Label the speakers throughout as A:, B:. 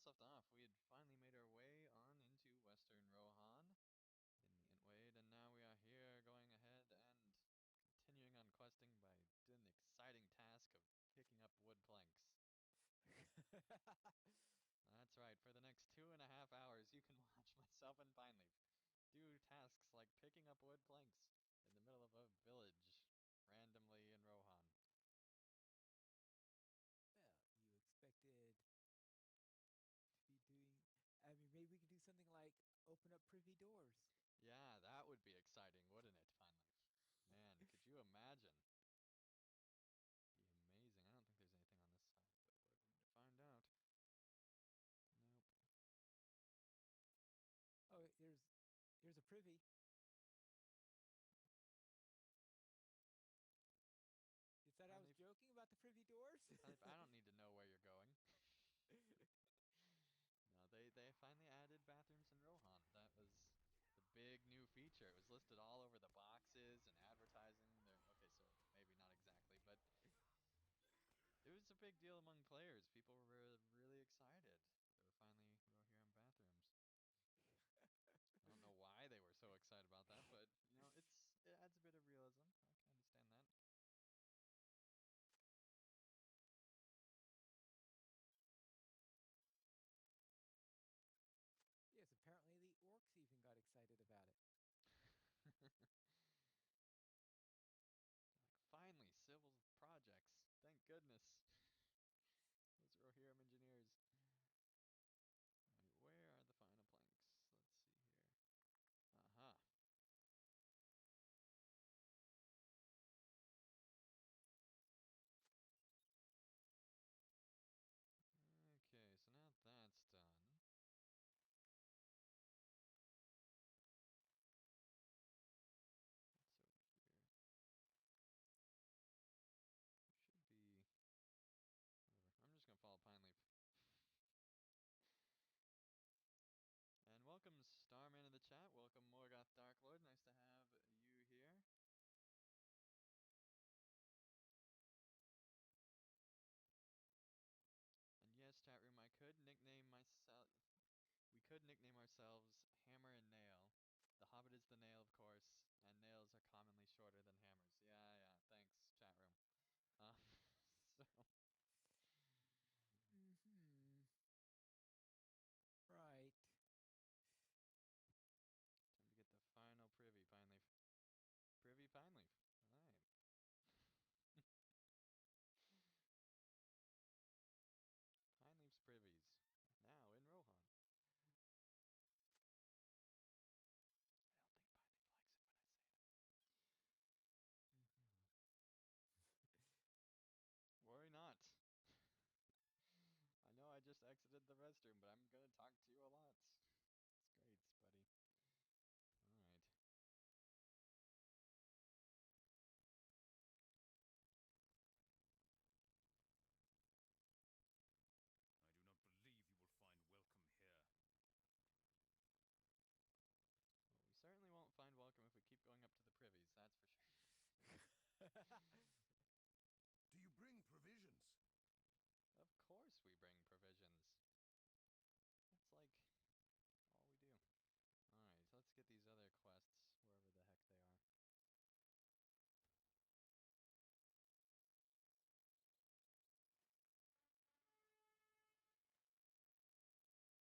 A: last left off, we had finally made our way on into Western Rohan in the Intwade, and now we are here going ahead and continuing on questing by doing the exciting task of picking up wood planks. That's right, for the next 2.5 hours you can watch myself and Pineleaf do tasks like picking up wood planks in the middle of a village, randomly in Rohan.
B: Well, you expected to be doing. I mean, maybe we could do something like open up privy doors.
A: Yeah, that would be exciting, wouldn't it, Pineleaf? Man, could you imagine? Be amazing. I don't think there's anything on this side, but we're going to find out. Nope.
B: Oh, there's a privy. You thought I was
A: Pineleaf,
B: joking about the privy doors?
A: Pineleaf, I don't need to know where you're going. No, they finally added bathrooms in Rohan. That was the big new feature. It was listed all over the boxes and advertising. There, okay, so maybe not exactly, but it was a big deal among players. People were really excited. They were finally here in bathrooms. I don't know why they were so excited about that, but you know, it adds a bit of realism. I can understand that.
B: Yes, apparently the orcs even got excited about it.
A: Like, finally, civil projects. Thank goodness. Those Rohirrim engineers. Alright, where are the final planks? Let's see here. Aha. Okay, so now that's done. What's over here? There should be... Whatever. I'm just gonna follow Pineleaf. And welcome Starman in the chat. Welcome Morgoth Darklord. Nice to have you here. And yes, chat room, I could nickname myself. We could nickname ourselves Hammer and Nail. The Hobbit is the nail, of course, and nails are commonly shorter than hammers. Yeah, yeah. Thanks, chat room. Uh, so
B: Mm-hmm. Right.
A: time to get the final privy, Pineleaf. Privy Pineleaf. All right. Pineleaf's privies. Now in Rohan. I don't think Pineleaf likes it when I say
B: Mm-hmm.
A: it. Worry not. I know I just exited the restroom, but I'm gonna talk to you a lot. It's great, buddy. Alright.
C: I do not believe you will find welcome here.
A: Well, we certainly won't find welcome if we keep going up to the privies, that's for sure.
D: Do you bring provisions?
A: Of course we bring provisions. That's like all we do. Alright, so let's get these other quests, wherever the heck they are.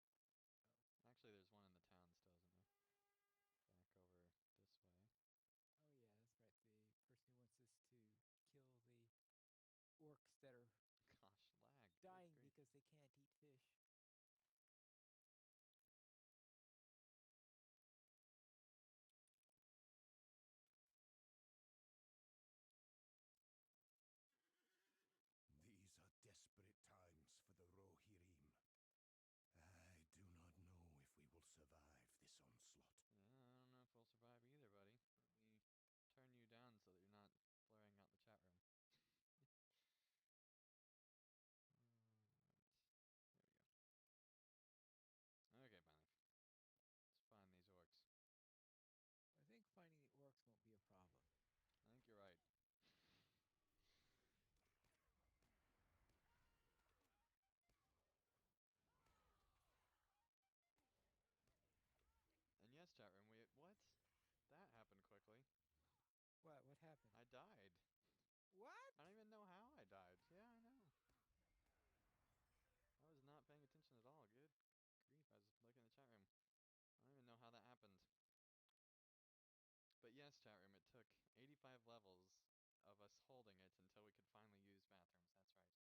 A: Actually, there's one in the town still, isn't there? Back over this way.
B: Oh yeah, that's right. The person who wants us to
A: happened quickly.
B: What? What happened?
A: I died.
B: What?
A: I don't even know how I died. Yeah, I know. I was not paying attention at all. Good grief. I was looking at the chat room. I don't even know how that happened. But yes, chat room, it took 85 levels of us holding it until we could finally use bathrooms.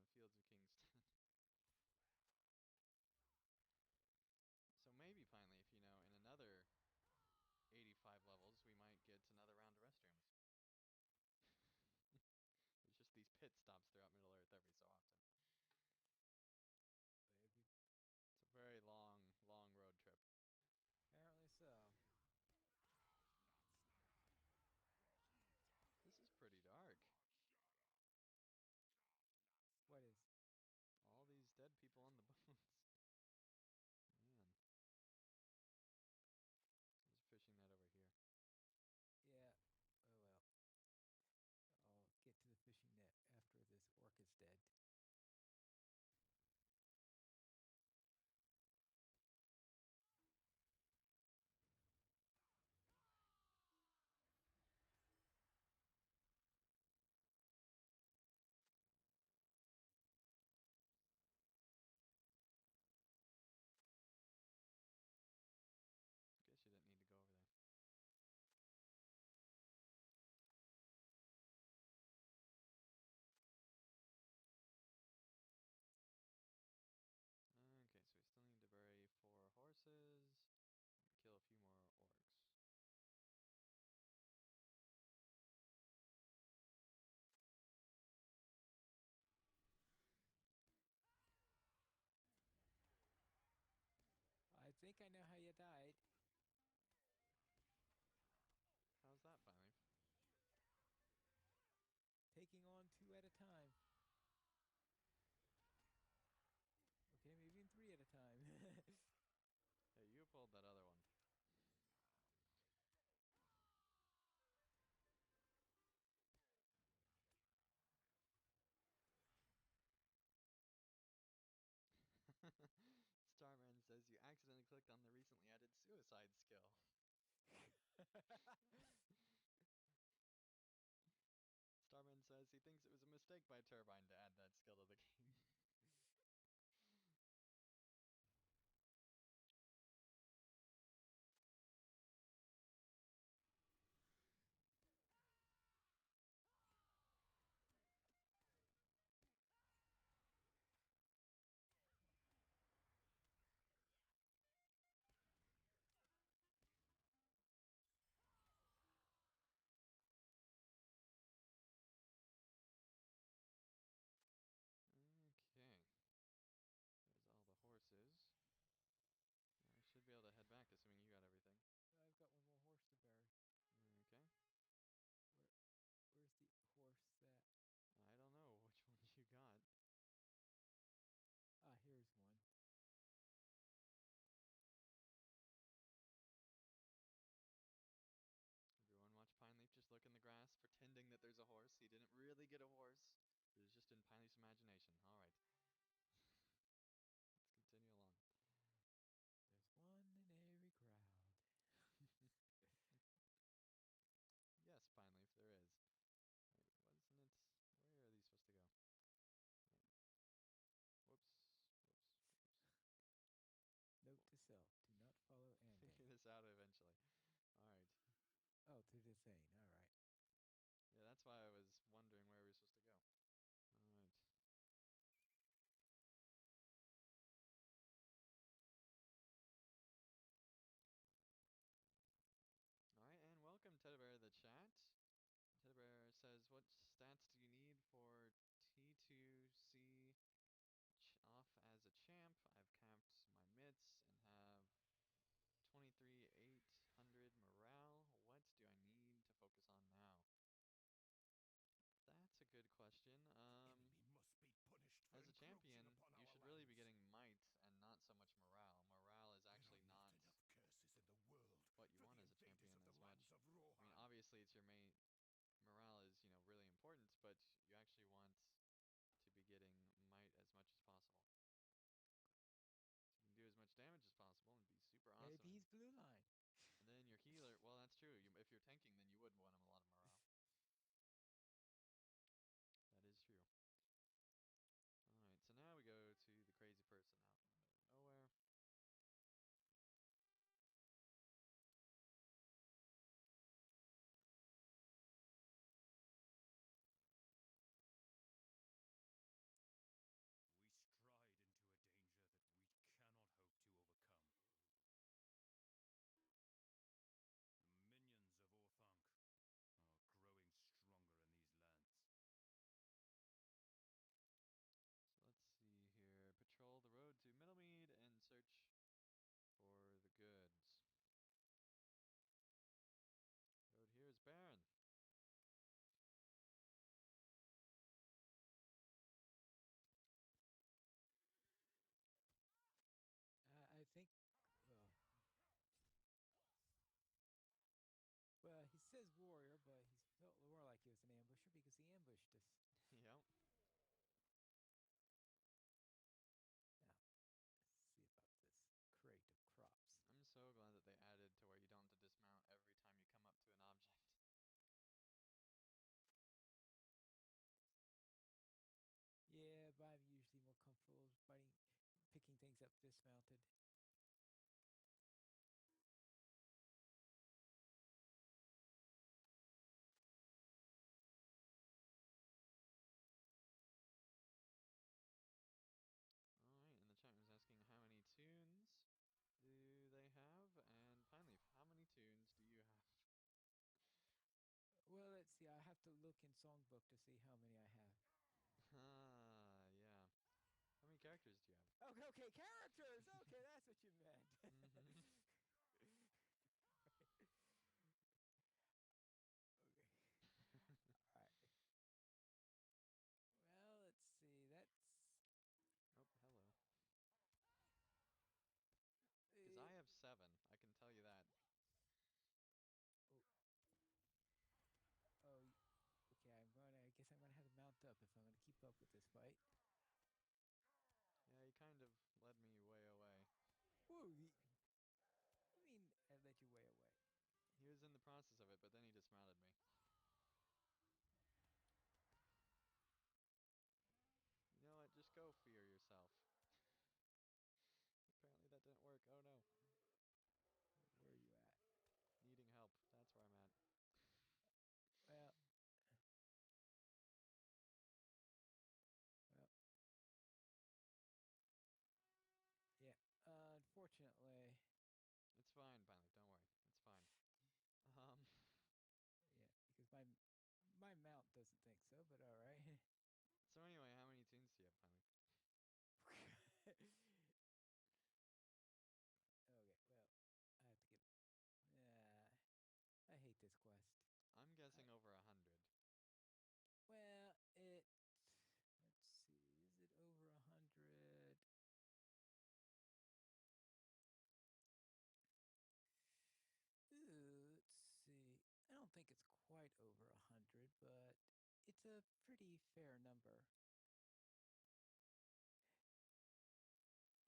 A: That's right. Bury fallen horses in fields of Kingston. So maybe finally, if you know, in another 85 levels, we might get another round of restrooms. There's just these pit stops throughout Middle Earth every so often.
B: Maybe.
A: It's a very long, long road trip.
B: Apparently so.
A: This is pretty dark.
B: What is?
A: All these dead people on the boats. Man. There's a fishing net over here.
B: Yeah. Oh well. I'll get to the fishing net after this orc is dead.
A: Guess you didn't need to go over there. Okay, so we still need to bury 4 horses and kill a few more orcs.
B: I think I know how you died.
A: How's that finally?
B: Taking on 2 at a time. Okay, maybe even 3 at a time.
A: Hey, you pulled that other one. Starman says you accidentally clicked on the recently added suicide skill. Starman says he thinks it was a mistake by Turbine to add that skill to the game. Okay. There's all the horses. I should be able to head back, assuming you got everything.
B: I've got 1 more horse to bury.
A: Okay.
B: Where, where's the horse that?
A: I don't know which ones you got.
B: Ah, here's one.
A: Everyone watch Pineleaf just look in the grass, pretending that there's a horse. He didn't really get a horse. It was just in Pineleaf's imagination. Alright. Let's continue along.
B: There's one in every crowd.
A: Yes, Pineleaf, there is. Wait, wasn't it? Where are these supposed to go? Wait. Whoops. Whoops. Whoops.
B: Note to self: do not follow
A: Figure
B: Andane.
A: this out eventually. Alright.
B: Oh, to the thing. All right.
A: Yeah, that's why I was wondering where we were supposed to go. Alright. Alright, and welcome Teddy Bear to the chat. Teddy Bear says, what stats do you need for T2C off as a champ? I've capped my mitts and have 23,800 morale. What do I need to focus on now? That's a good question.
D: Enemy must be punished for
A: As a
D: encroaching
A: champion,
D: upon
A: you
D: our
A: should really be
D: lands.
A: getting might and not so much morale. Morale is
D: There
A: actually
D: are not
A: not
D: enough curses in the world
A: what you
D: for
A: want
D: the
A: as a
D: invaders
A: champion
D: of the
A: as
D: lands
A: much.
D: of
A: I mean,
D: Rohan.
A: obviously it's your main morale is, really important, but you actually want thinking, then you would want a lot of morale. That is true. Alright, so now we go to the crazy person out in the middle of nowhere.
C: We stride into a danger that we cannot hope to overcome. The minions of Orthanc are growing stronger in these lands.
A: So let's see here. Patrol the road to Mead and search for the goods. Road here is barren.
B: I think, well, he says warrior, but he felt more like he was an ambusher because he ambushed us.
A: Yep.
B: Now, let's see about this crate of crops.
A: I'm so glad that they added to where you don't have to dismount every time you come up to an object.
B: Yeah, but I'm usually more comfortable picking things up dismounted.
A: Alright, and the chat was asking how many tunes do they have? And finally, how many tunes do you have?
B: Well, let's see. I have to look in Songbook to see how many I have.
A: Ah, yeah. How many characters do you have?
B: Okay, characters! Okay, that's what you meant.
A: Mm-hmm.
B: Okay. All right. Well, let's see. That's...
A: Oh, hello. Because I have 7, I can tell you that.
B: oh, oh, okay. I guess I'm gonna have to mount up if I'm gonna keep up with this fight.
A: Yeah, he kind of led me way away.
B: Whoa! I mean, I let you way away.
A: He was in the process of it, but then he dismounted me. You know what? Just go fear yourself. Apparently that didn't work. Oh no.
B: Where are you at?
A: Needing help. That's where I'm at.
B: Well, well, yeah. Unfortunately,
A: It's fine, finally. Don't worry. It's fine. Um,
B: yeah, because my mount doesn't think so. But all right.
A: so anyway, how many tunes do you have, finally?
B: Okay, well, I have to get. I hate this quest.
A: I'm
B: I,
A: guessing over 100.
B: well, it. Let's see. Is it over 100? Let's see. I don't think it's quite over 100, but it's a pretty fair number.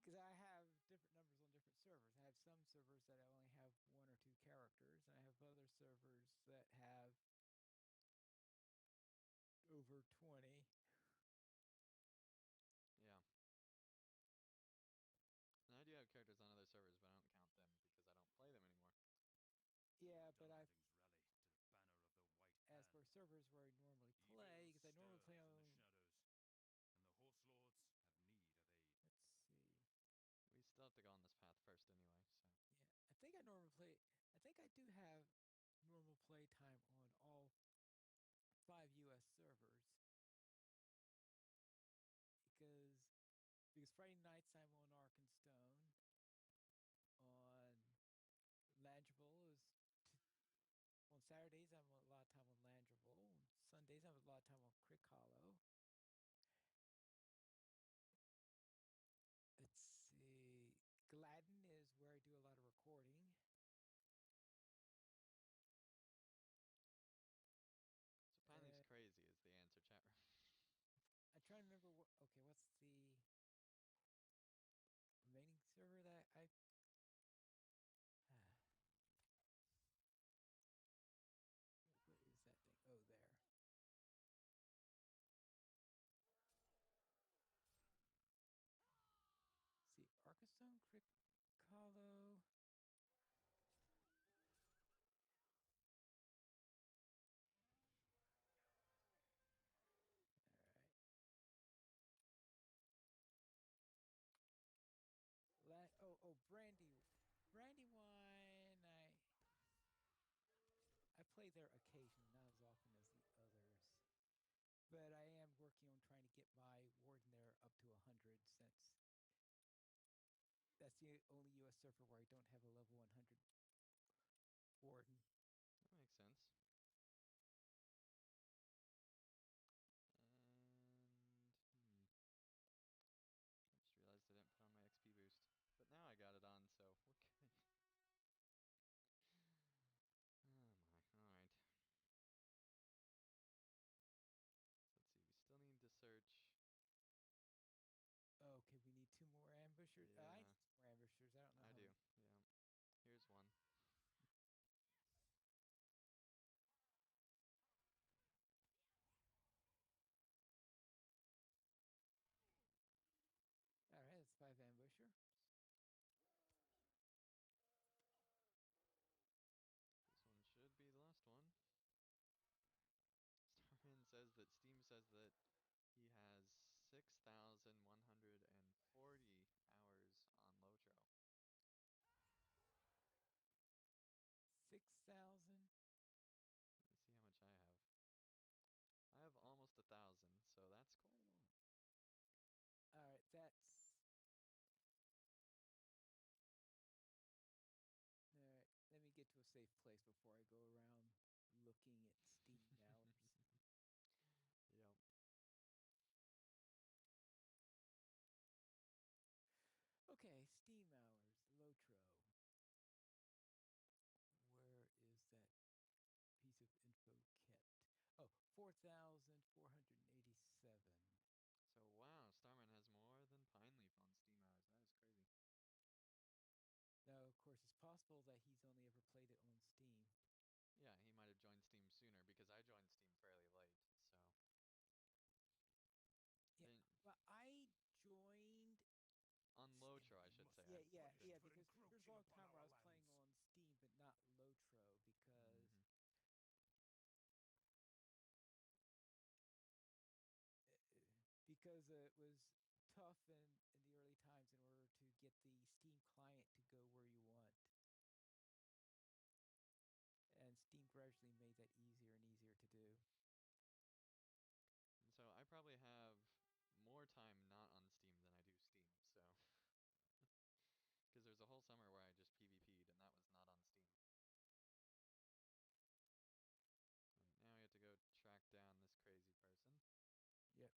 B: Because I have different numbers on different servers. I have some servers that I only have 1 or 2 characters, and I have other servers that have over 20.
A: Yeah. And I do have characters on other servers, but I don't count them because I don't play them anymore.
B: Yeah, but I've
C: Dullardings rally to the banner of the White
B: as
C: Hand.
B: for servers where I normally
C: Evil
B: play, because I normally play
C: stirs in the
B: on.
C: shadows, and the horse lords have need of aid.
B: Let's see.
A: We still have to go on this path first anyway, so.
B: Yeah, I think I normally play. I think I do have normal play time on all 5 U.S. servers because Friday nights I'm on Arkenstone. On Langeville is on Saturdays I'm a lot of time on Langeville. On Sundays I have a lot of time on Crick Hollow. Let's see. Gladden is where I do a lot of recording.
A: So Pinely's crazy is the answer, chat room.
B: I'm trying to remember what. Okay, what's the remaining server that I? there occasionally, not as often as the others. But I am working on trying to get my warden there up to 100 since that's the only US server where I don't have a level 100 warden.
A: That makes sense. And I just realized I didn't put on my XP boost, but now I got it on, so we're good. Oh my! All right. Let's see. We still need to search.
B: Okay, we need 2 more ambushers. I need
A: Yeah,
B: 2 more ambushers. I don't know
A: I
B: how
A: do.
B: many.
A: Yeah. Here's one.
B: All right, that's 5 ambusher.
A: This one should be the last one. Starman says that Steam says that he has 6,140 hours on Lotro.
B: 6,000.
A: Let's see how much I have. I have almost 1,000, so that's quite a lot.
B: All right, that's. All right, let me get to a safe place before I go around looking at Steam hours.
A: Yep.
B: Okay, Steam hours, Lotro. Where is that piece of info kept? Oh, 4,487.
A: So wow, Starman has more than Pineleaf on Steam hours. That is crazy.
B: Now, of course, it's possible that he's only ever played it on Steam.
A: Yeah, he might have joined Steam sooner because I joined Steam fairly late. So
B: Yeah,
A: then
B: well, I joined.
A: on
D: Still
A: Lotro, I
D: we
A: should
D: must
A: say.
D: be
B: Yeah,
D: punished for
B: because there was a
D: encroaching
B: long
D: upon
B: time where I
D: our
B: was playing
D: lands.
B: on Steam, but not Lotro because
A: Mhm.
B: uh, because it was tough in the early times in order to get the Steam client to go where you want. And Steam gradually made that easier and easier to do.
A: And so I probably have more time not on Steam than I do Steam. So because there's a whole summer where I just PvP'd and that was not on Steam. Right, now we have to go track down this crazy person.
B: Yep.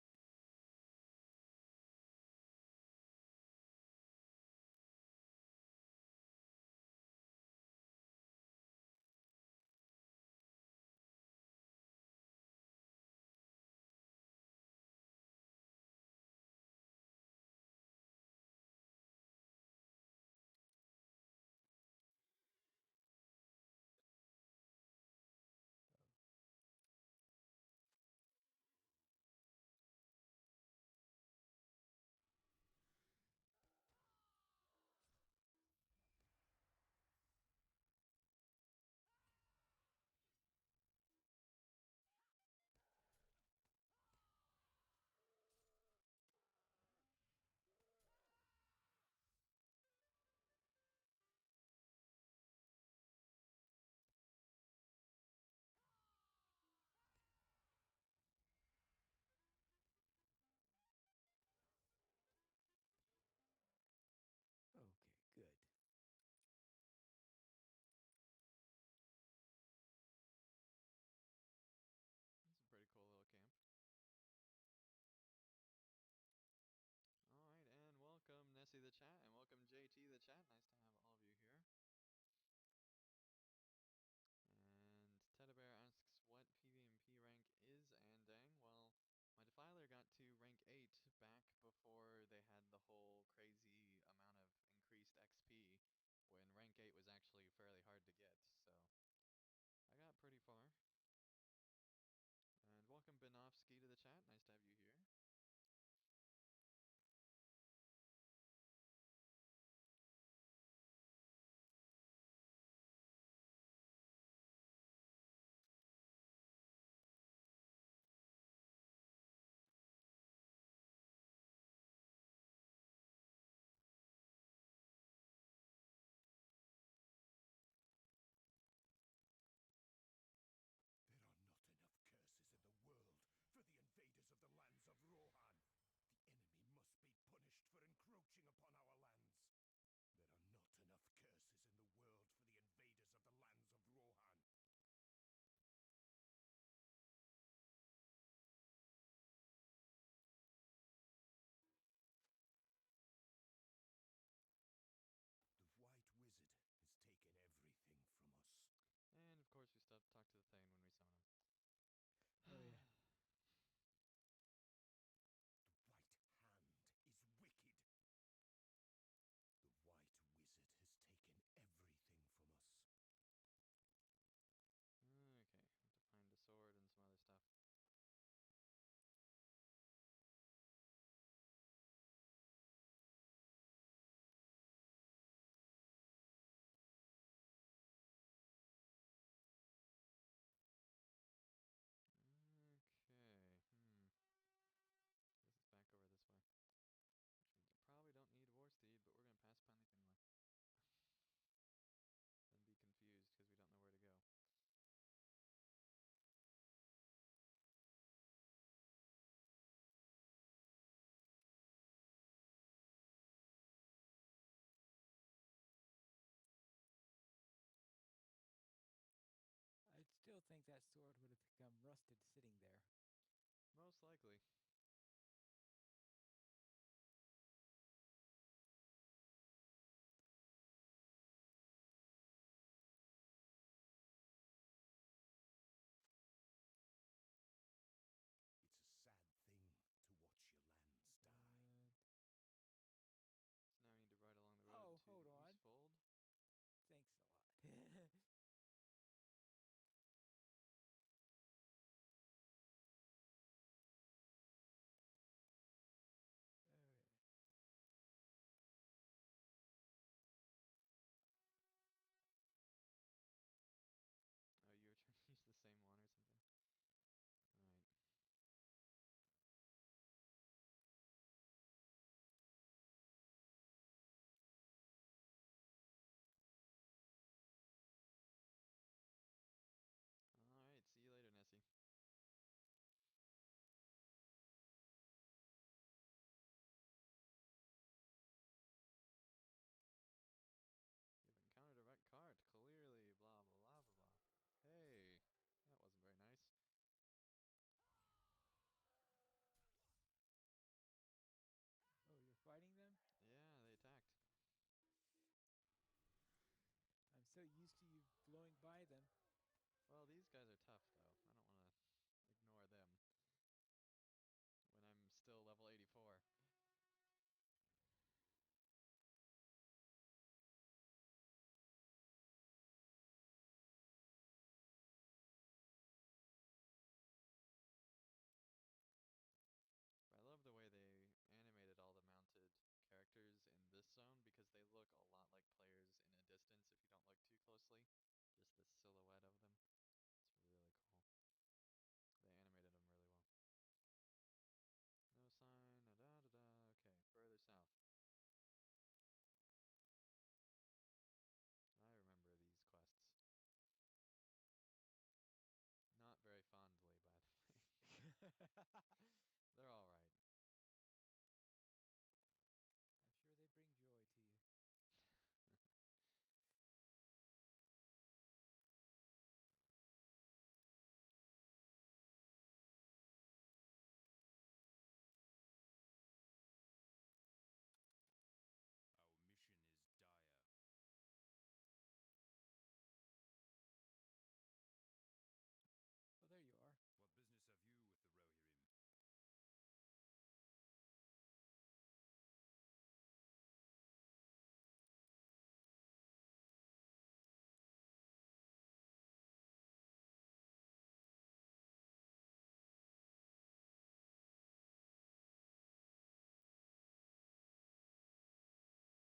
B: Oh. Okay, good.
A: That's a pretty cool little camp. Alright, and welcome Nessie the chat, and welcome JT the chat. Nice to have all of you here. And Teddy Bear asks what PvP rank is Andang. Well, my Defiler got to rank 8 back before they had the whole crazy amount of increased XP, when rank 8 was actually fairly hard to get, so I got pretty far. And welcome Benovsky to the chat, nice to have you here. talk to the Thane when we summon him.
B: Oh yeah.
D: The White Hand is wicked. The White Wizard has taken everything from us.
A: Okay, have to find a sword and some other stuff. Okay, This is back over this way. Which means I probably don't need War Steed, but we're gonna pass panic anyway. Then be confused because we don't know where to go.
B: I still think that sword would have become rusted sitting there.
A: Most likely.
D: It's a sad thing to watch your lands die.
A: So now we need to ride along the road
B: Oh,
A: to
B: hold
A: the
B: on.
A: Eastfold.
B: Thanks a lot. Okay.
A: Oh, you were trying to use the same one or something? Alright. Alright, see you later, Nessie. You've encountered a red cart, clearly, blah blah blah blah blah. Hey, that wasn't very nice.
B: Oh, you're fighting them?
A: Yeah, they attacked.
B: I'm so used to you blowing by them.
A: Well, these guys are tough, though. I don't want to ignore them when I'm still level 84. But I love the way they animated all the mounted characters in this zone because they look a lot like players in a distance if you don't look too closely. Just the silhouette of them. It's really cool. They animated them really well. No sign, da da da da. Okay, further south. I remember these quests. Not very fondly, by the way. They're alright.
B: I'm sure they bring joy to you.
C: Our mission is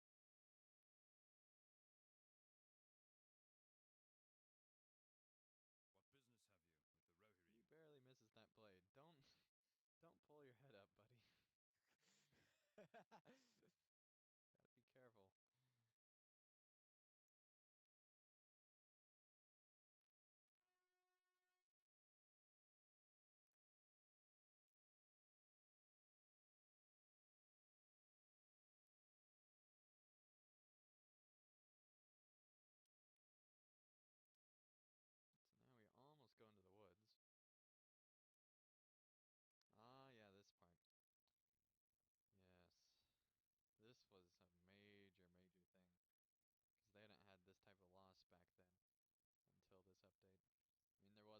C: dire.
B: Oh, there you are.
C: What business have you with the Rohirrim? What business have you with the
A: He
C: Rohirrim?
A: barely misses that blade. Don't pull your head up, buddy. Gotta be careful. So now we almost go into the woods. Ah, yeah, this part. Yes.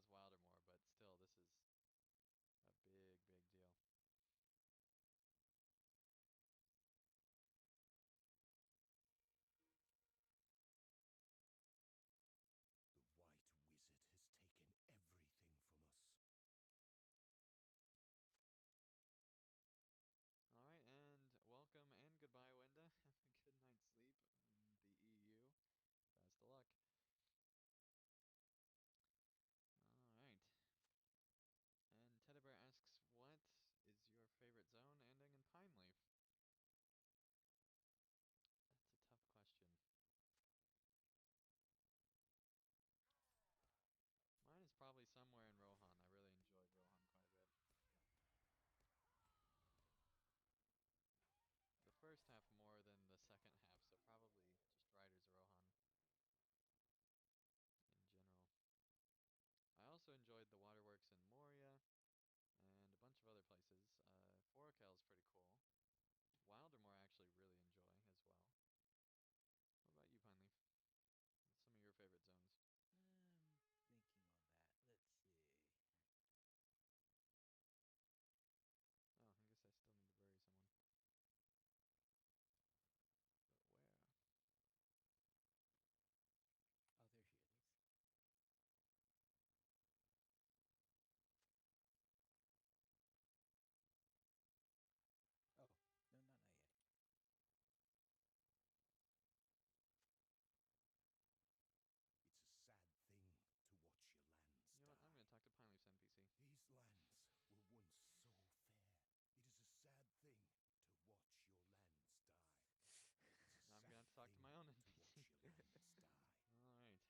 A: Wildermore, but still, this is a big, big deal.
D: The White Wizard has taken everything from us.
A: Alright, and welcome and goodbye, Wenda. Have a good night's sleep in the EU. Best of luck. Alright. And Teddy Bear asks, what is your favorite zone ending in Pine Leaf? That's a tough question. Mine is probably somewhere in Rohan. I really enjoyed Rohan quite a bit. The first half more than the second half, so probably just Riders of Rohan in general. I also enjoyed the waterworks in Moria and a bunch of other places. Forakel's pretty cool. Wildermore I actually really enjoy as well. What about you, Pineleaf? What's some of your favorite zones?
B: I'm thinking on that. Let's see.
A: Oh, I guess I still need to bury someone. But where?
B: Oh, there she is. Oh, no, not yet.
D: It's a sad thing to watch your lands
A: You know what? I'm going
D: die.
A: to talk to Pineleaf's NPC.
D: These lands were once so fair. It is a sad thing to watch your lands die. It's a
A: I'm
D: sad
A: going to have to talk to
D: thing
A: my own
D: to
A: NPC.
D: watch your lands die.
A: Alright.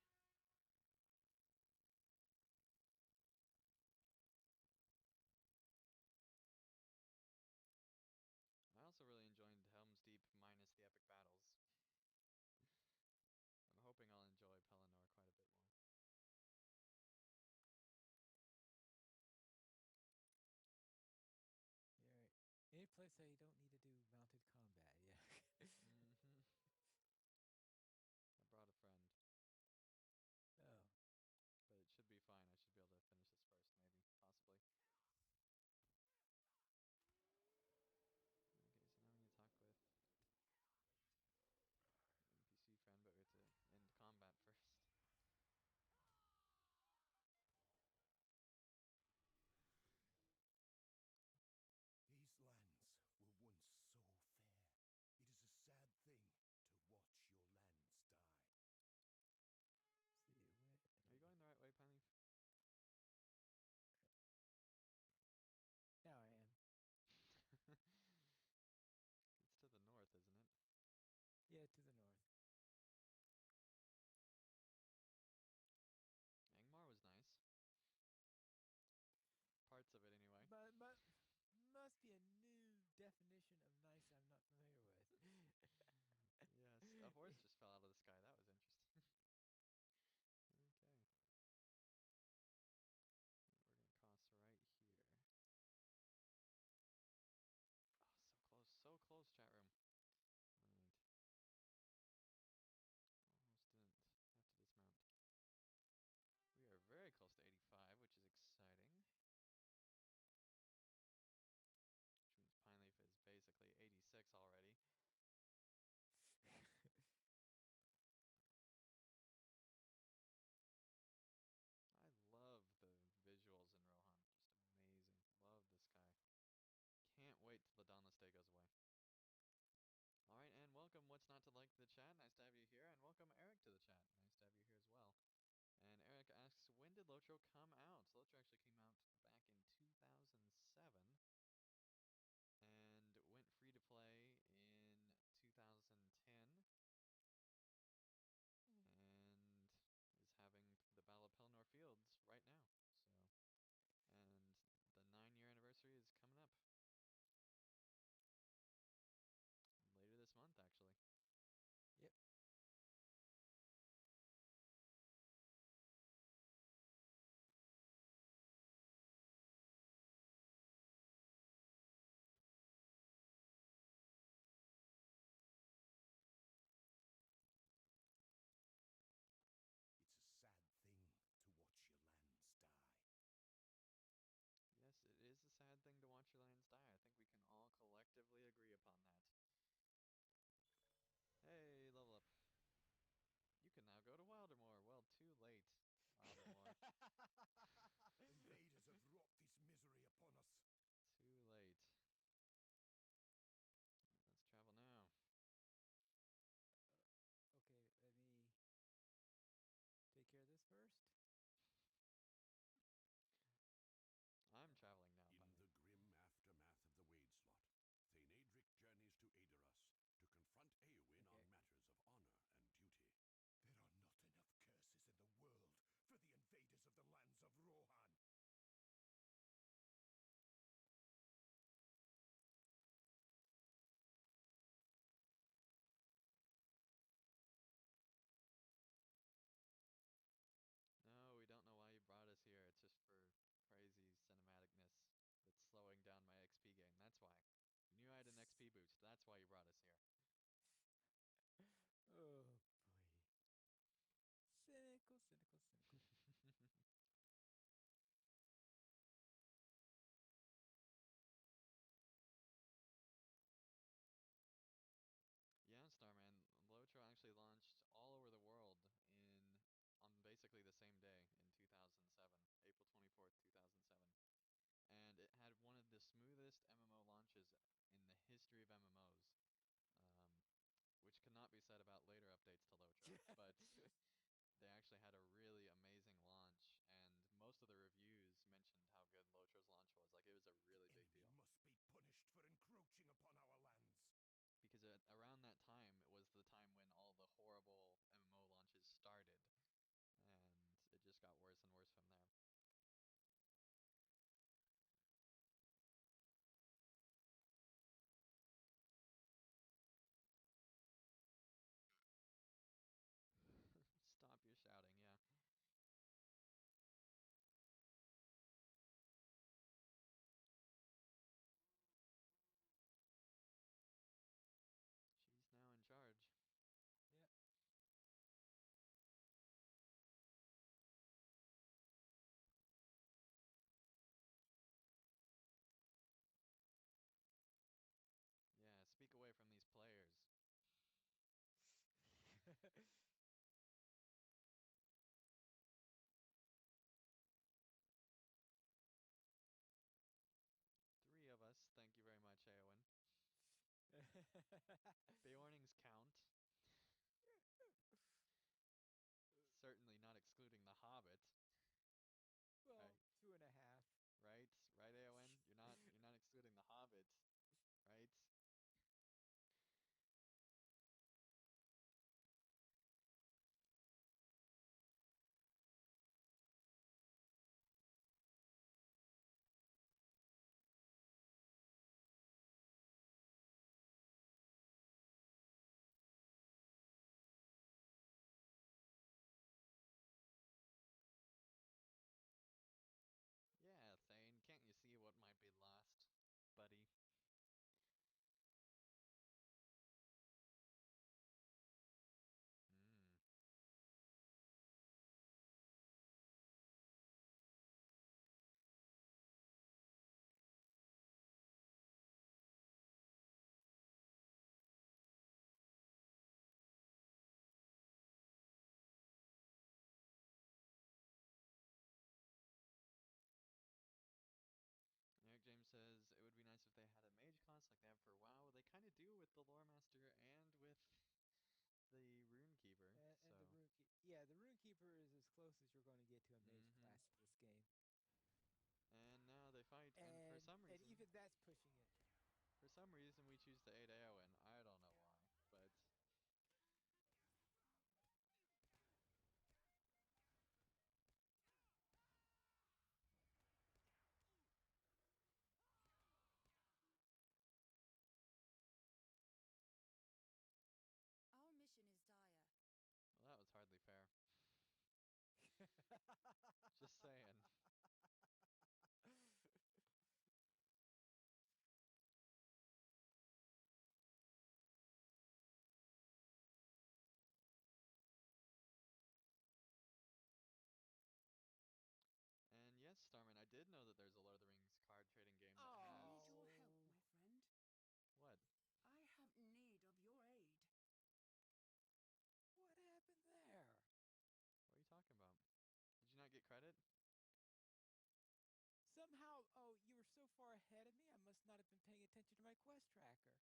A: I also really enjoyed Helm's Deep minus the epic battles. I'm hoping I'll enjoy Pelennor quite a bit more.
B: Yeah. Any place that you don't need to do mounted combat, yeah.
A: I brought a friend,
B: Oh.
A: but it should be fine. I should be able to finish this first, maybe, possibly. Okay, so now we need to talk with NPC friend, but we have to end combat first.
D: These lands were once so fair. It is a sad thing to watch your lands die.
B: See, where?
A: Are you going the right way, Pineleaf?
B: Now I am.
A: It's to the north, isn't it?
B: Yeah, to the north.
A: Angmar was nice. Parts of it, anyway.
B: But must be a new definition of nice I'm not familiar with.
A: Yes, a horse just fell out of the sky. That was interesting. Okay. We're going to cross right here. Oh, so close, chat room. Alright. Almost didn't have to dismount. We are very close to 85, which is exciting. Which means Pineleaf is basically 86 already. I love the visuals in Rohan. Just amazing. Love the sky. Can't wait till the Dauntless Day goes away. Alright, and welcome What's Not to Like to the chat. Nice to have you here. And welcome Eric to the chat. Nice to have you here as well. And Eric asks, when did Lotro come out? So Lotro actually came out back in 2007. And went free to play in 2010. And is having the Battle of Pelennor Fields right now. So, and the 9-year anniversary is coming up. Later this month, actually.
B: Yep.
A: agree upon that. Hey, level up. You can now go to Wildermore. Well, too late, Wildermore.
D: Invaders have wrought this misery upon us.
A: Too late. Let's travel now.
B: Okay, let me take care of this first.
A: I'm traveling now,
D: In
A: buddy.
D: the grim aftermath of the Wade slot, Thane Adric journeys to Aedoras to confront Eowyn
B: Okay.
D: on matters of honor and duty. There are not enough curses in the world for the invaders of the lands of Rohan.
A: No, we don't know why you brought us here. It's just for crazy cinematicness that's slowing down my XP gain. That's why. You knew I had an XP boost. That's why you brought us here.
B: Oh boy. Cynical, cynical, cynical.
A: Yeah, Starman. Lotro actually launched all over the world on basically the same day in 2007, April 24th, 2007. And it had one of the smoothest MMO launches in the history of MMOs, um, which cannot be said about later updates to Lotro. But they actually had a really amazing launch, and most of the reviews mentioned how good Lotro's launch was. Like, it was a really
D: The
A: big
D: enemy
A: deal.
D: must be punished for encroaching upon our lands.
A: Because around that time, it was the time when all the horrible MMO launches started, and it just got worse and worse from there. Stop your shouting, yeah. She's now in charge.
B: Yeah.
A: Yeah, speak away from these players. Three of us, thank you very much, Eowyn. Beornings count. Certainly not excluding the Hobbit.
B: Well,
A: Right,
B: 2.5.
A: right, Eowyn. You're not excluding the Hobbit, right? Yeah, Thane. Can't you see what might be lost, buddy? Hmm. Eric James says it would be nice if they had a mage class like they have for WoW. They kind of do with the Lore Master and with the Runekeeper.
B: And the
A: So,
B: rune yeah, the rune keeper is as close as you're going to get to a mage
A: mm-hmm.
B: class in this game.
A: And now they fight, and
B: And even that's pushing it.
A: for some reason, we choose to aid Eowyn. I don't know why, but
E: Our mission is dire.
A: well, that was hardly fair. Just saying. And yes, Starman, I did know that there's a Lord of the Rings card trading game that
E: I
A: has
E: need your help,
B: Oh.
E: my friend.
A: what? credit?
B: Somehow, oh, you were so far ahead of me, I must not have been paying attention to my quest tracker.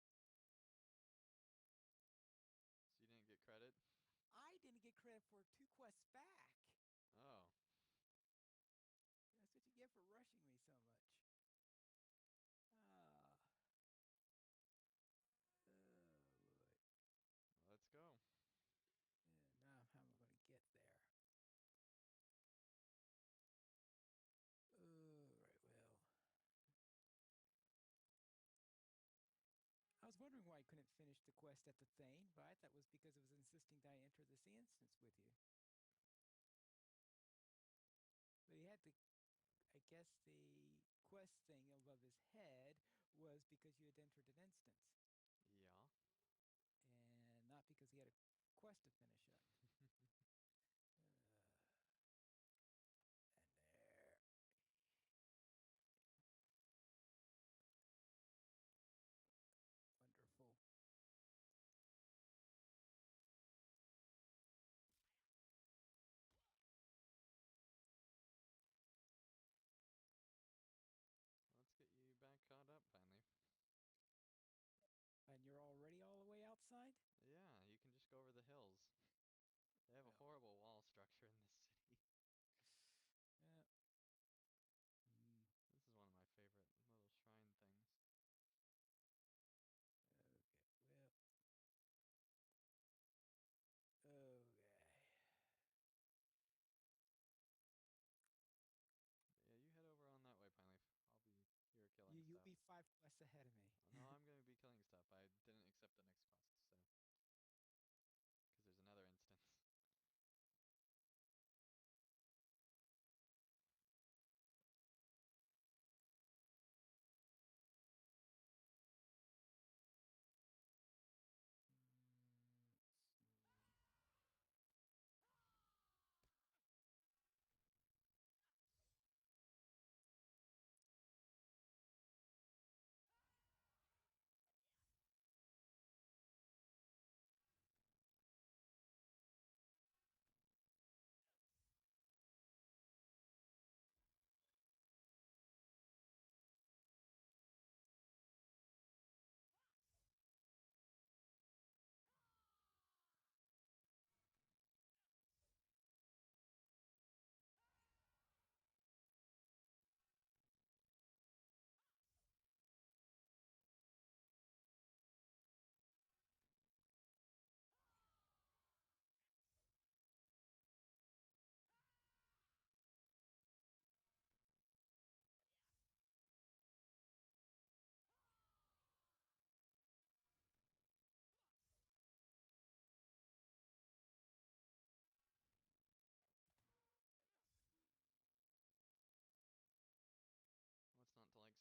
A: So you didn't get credit?
B: I didn't get credit for 2 quests back.
A: Oh.
B: That's what you get for rushing me so much. Ah. Oh, boy.
A: Let's go.
B: Yeah, now how am I going to get there? Oh, right, well. I was wondering why I couldn't finish the quest at the Thane, but I thought it was because it was insisting that I enter this instance with you. But he had to, I guess the quest thing above his head was because you had entered an instance,
A: Yeah.
B: and not because he had a quest to finish up. And there. Wonderful.
A: Let's get you back caught up finally.
B: And you're already all the way outside?
A: Yeah, you can just go over the hills. They have a
B: Well.
A: horrible wall structure in this city.
B: Yeah. Mm,
A: This is one of my favorite little shrine things.
B: okay. Well. Okay.
A: Yeah, you head over on that way, Pineleaf. I'll be here killing
B: You'll
A: stuff.
B: be 5 quests ahead of me.
A: No, I'm going to be killing stuff. I didn't accept the next quest, so. Because there's another instance.
B: Let's see.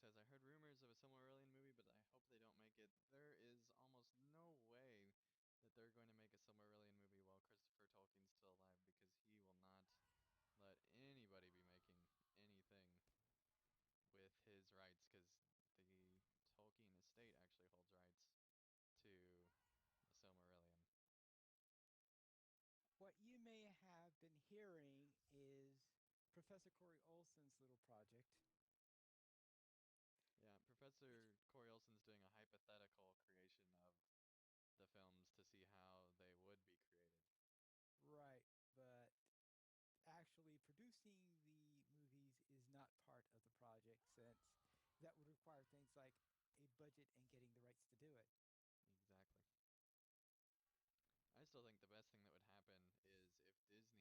A: What's not to like says, I heard rumors of a Silmarillion movie, but I hope they don't make it. There is almost no way that they're going to make a Silmarillion movie while Christopher Tolkien's still alive, because he will not let anybody be making anything with his rights, because the Tolkien estate actually holds rights to the Silmarillion.
B: What you may have been hearing is Professor Corey Olson's little project.
A: Yeah,
B: Which,
A: Professor Corey Olsen's doing a hypothetical creation of the films to see how they would be created.
B: right, but actually producing the movies is not part of the project, since that would require things like a budget and getting the rights to do it.
A: Exactly. I still think the best thing that would happen is if Disney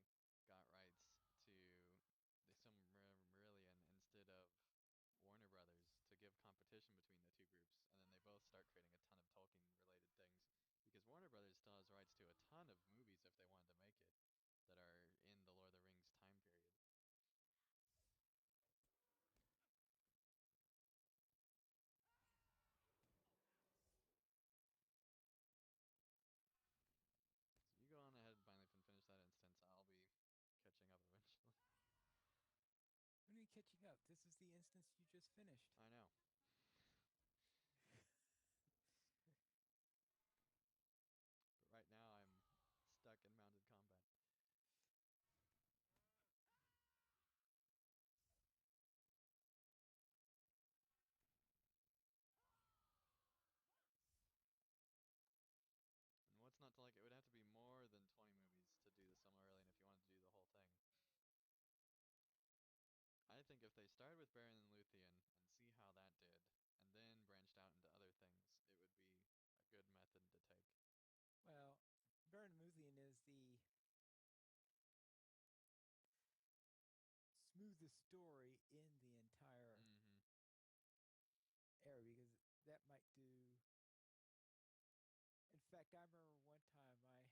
A: actually got rights to the Silmarillion instead of Warner Brothers, to give competition between the two groups, and then they both start creating a ton of Tolkien-related things. Because Warner Brothers still has rights to a ton of movies if they wanted to make it that are in the Lord of the Rings time period. So you go on ahead, finally, and finish that instance. I'll be catching up eventually.
B: What are you catching up? This is the instance you just finished.
A: I know. But right now I'm stuck in mounted combat. with Baron and Luthien and see how that did, and then branched out into other things, it would be a good method to take.
B: Well, Baron Muthian is the smoothest story in the entire
A: Mm-hmm.
B: area because that might do. In fact, I remember one time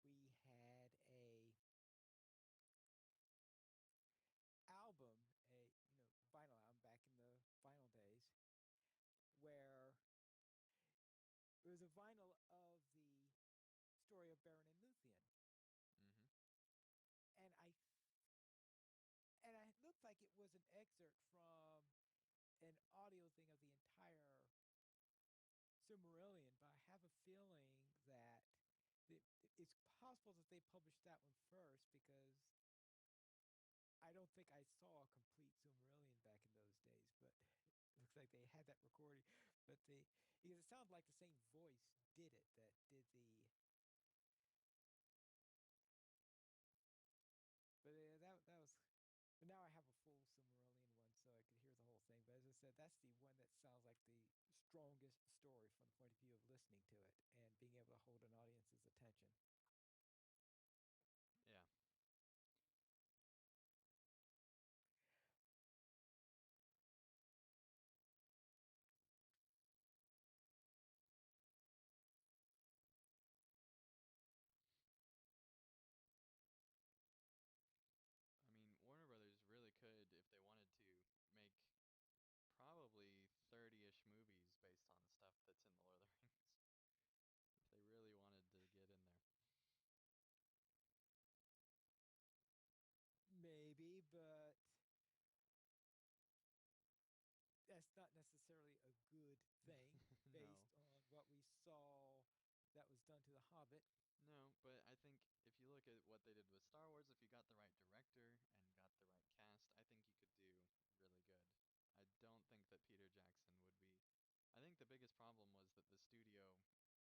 B: we had a album, a vinyl album back in the vinyl days, where it was a vinyl of the story of Baron and Luthien,
A: Mm-hmm.
B: and it looked like it was an excerpt from an audio thing of the entire Silmarillion, but I have a feeling that it's possible that they published that one first because I don't think I saw a complete Silmarillion back in those days, but it looks like they had that recording. But because it sounded like the same voice did it that did the. But that was. But now I have a full Silmarillion one, so I could hear the whole thing. But as I said, that's the one that sounds like the strongest story from the point of view of listening to it and being able to hold an audience's attention.
A: Yeah. I mean, Warner Brothers really could, if they wanted to, make probably 30-ish movies based on stuff that's in the Lord of the Rings. If they really wanted to get in there.
B: Maybe, but that's not necessarily a good thing
A: No.
B: based on what we saw that was done to The Hobbit.
A: No, but I think if you look at what they did with Star Wars, if you got the right director and got the right cast, I think you could do really good. I don't think that Peter Jackson would be. I think the biggest problem was that the studio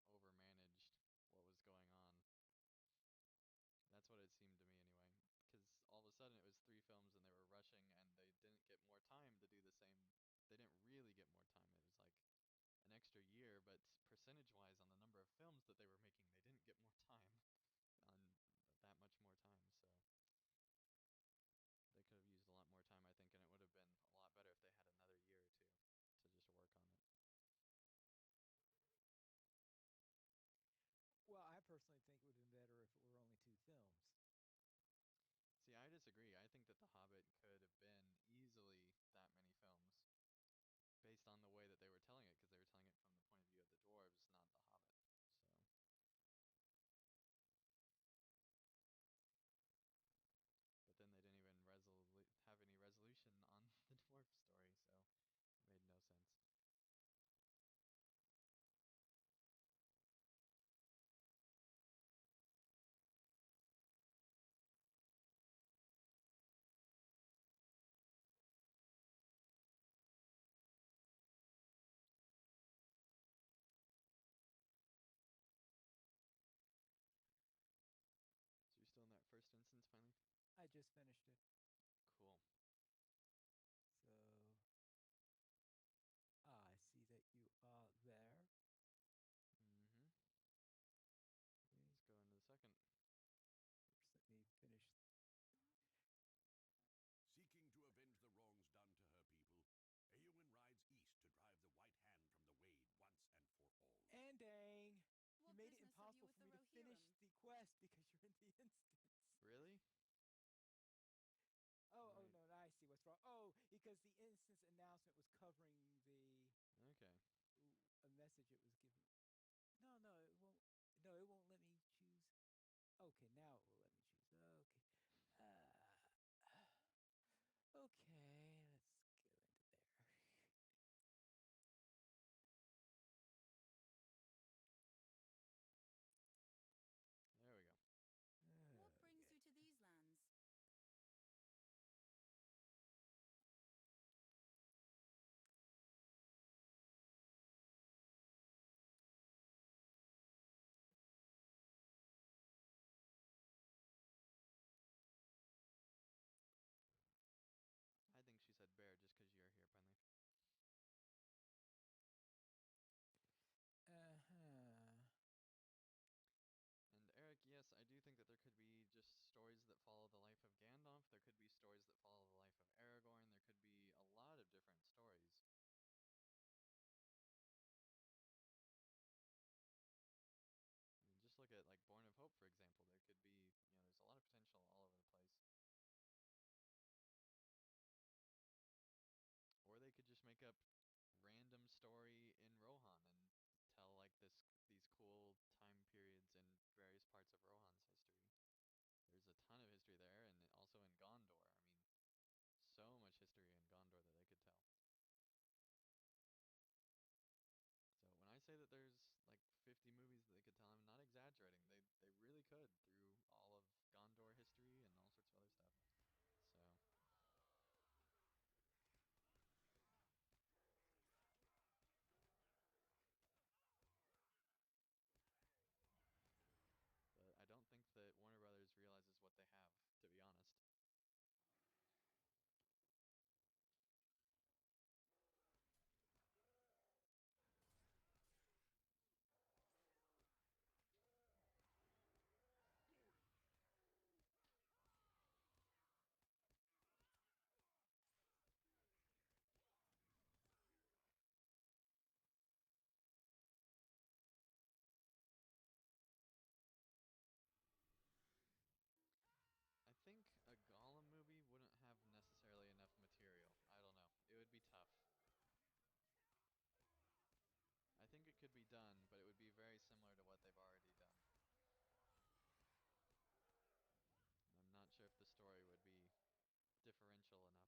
A: overmanaged what was going on. That's what it seemed to me anyway. Because all of a sudden it was 3 films and they were rushing and they didn't get more time to do the same. They didn't really get more time. It was like an extra year, but percentage-wise on the number of films that they were making, they didn't get more time on that much more time. So they could have used a lot more time, I think, and it would have been a lot better if they had another year or two to just work on it.
B: Well, I personally think it would have been better if it were only 2 films.
A: See, I disagree. I think that The Hobbit could have been easily that many films based on the way that they were telling it, because they were telling it from the point of view of the dwarves, not the Hobbit. So, but then they didn't even have any resolution on the dwarf story, so it made no sense. So you're still in that first instance finally?
B: I just finished it.
A: Cool.
B: So, I see that you are there.
A: Mm-hmm.
B: Okay,
A: Let's go into the second.
B: first, let me finish.
D: Seeking to avenge the wrongs done to her people, Eowyn rides east to drive the White Hand from the Wade once and for all.
B: And dang, you
E: What
B: made it
E: business have you
B: impossible
E: with
B: for
E: the
B: me to finish
E: Rohirrim?
B: the quest because you're in the instance.
A: Really?
B: Oh,
A: Right.
B: no, I see what's wrong. Oh, because the instance announcement was covering
A: Okay.
B: a message it was giving. No, no, it won't. No, it won't let me choose. Okay, now it will let me choose. Okay. Okay, let's go into there.
A: There we go.
E: What brings
B: Okay.
E: you to these lands?
A: follow the life of Gandalf. There could be stories that follow the life of Aragorn. There could be a lot of different stories. I mean, just look at like Born of Hope, for example. There could be, there's a lot of potential all over the place. Or they could just make up random story in Rohan and tell like these cool time periods in various parts of Rohan's history. There's a ton of history there, and also in Gondor. I mean, so much history in Gondor that they could tell. So when I say that there's like 50 movies that they could tell, I'm not exaggerating. They really could through all of Gondor history and all sorts of other stuff. So but I don't think that Warner Brothers realizes what they have, to be honest. I think a Gollum movie wouldn't have necessarily enough material. I don't know. It would be tough. I think it could be done, but it would be very similar to what they've already done. I'm not sure if the story would be differential enough.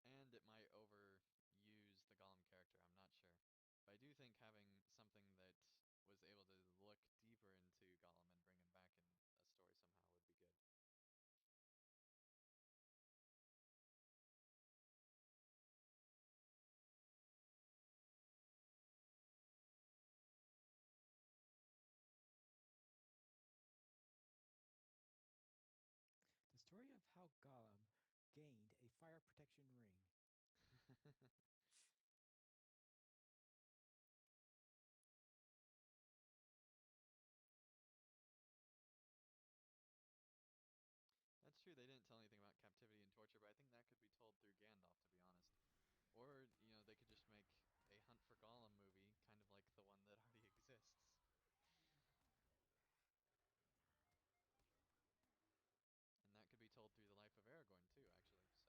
A: And it might overuse the Gollum character, I'm not sure. But I do think having something that was able to look deeper into Gollum and bring him back in a story somehow would be good.
B: The story of how Gollum gained a fire protection ring.
A: That's true, they didn't tell anything about captivity and torture, but I think that could be told through Gandalf, to be honest. Or, they could just make a Hunt for Gollum movie, kind of like the one that already exists. And that could be told through the life of Aragorn, too, actually, so.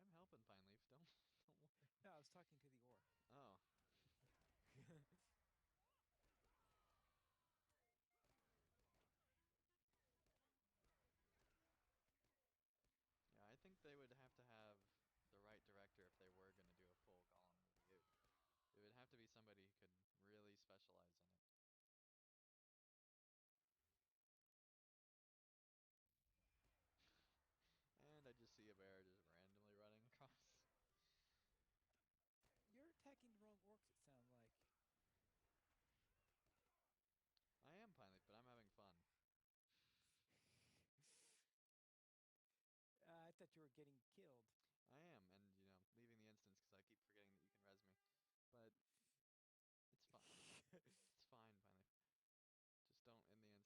B: Oh, there you are.
A: Yeah, I'm helping, Pine Leaf, don't worry.
B: No, I was talking to the orc.
A: Oh. Yeah, I think they would have to have the right director if they were going to do a full Gollum movie. It would have to be somebody who could really specialize in it. And I just see a bear just randomly running across.
B: You're attacking the wrong orcs, it sounds like.
A: I am Pine Leaf, but I'm having fun.
B: I thought you were getting killed.
A: I am, and leaving the instance because I keep forgetting that you can res me. But it's fine.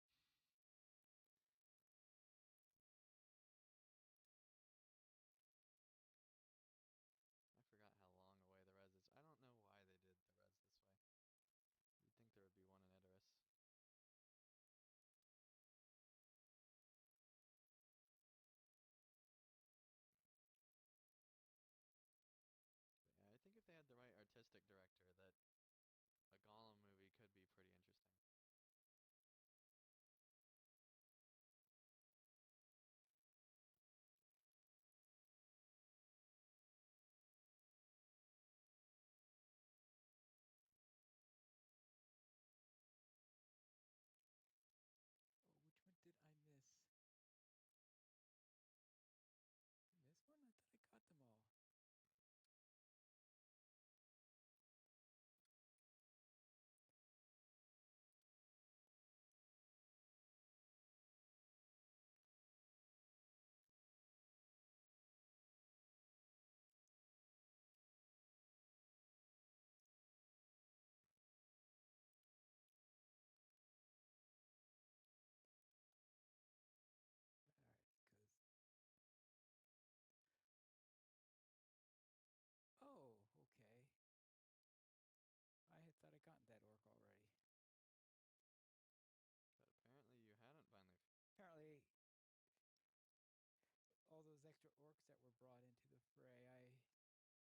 A: It's fine, Pine Leaf. Just don't end the instance before I get back. I forgot how long away the res is. I don't know why they did the res this way. You'd think there would be one in Edoras. But yeah, I think if they had the right artistic director, that a Gollum movie could be pretty interesting.
B: Oh, which one did I miss? This one? I thought I got them all. brought into the fray.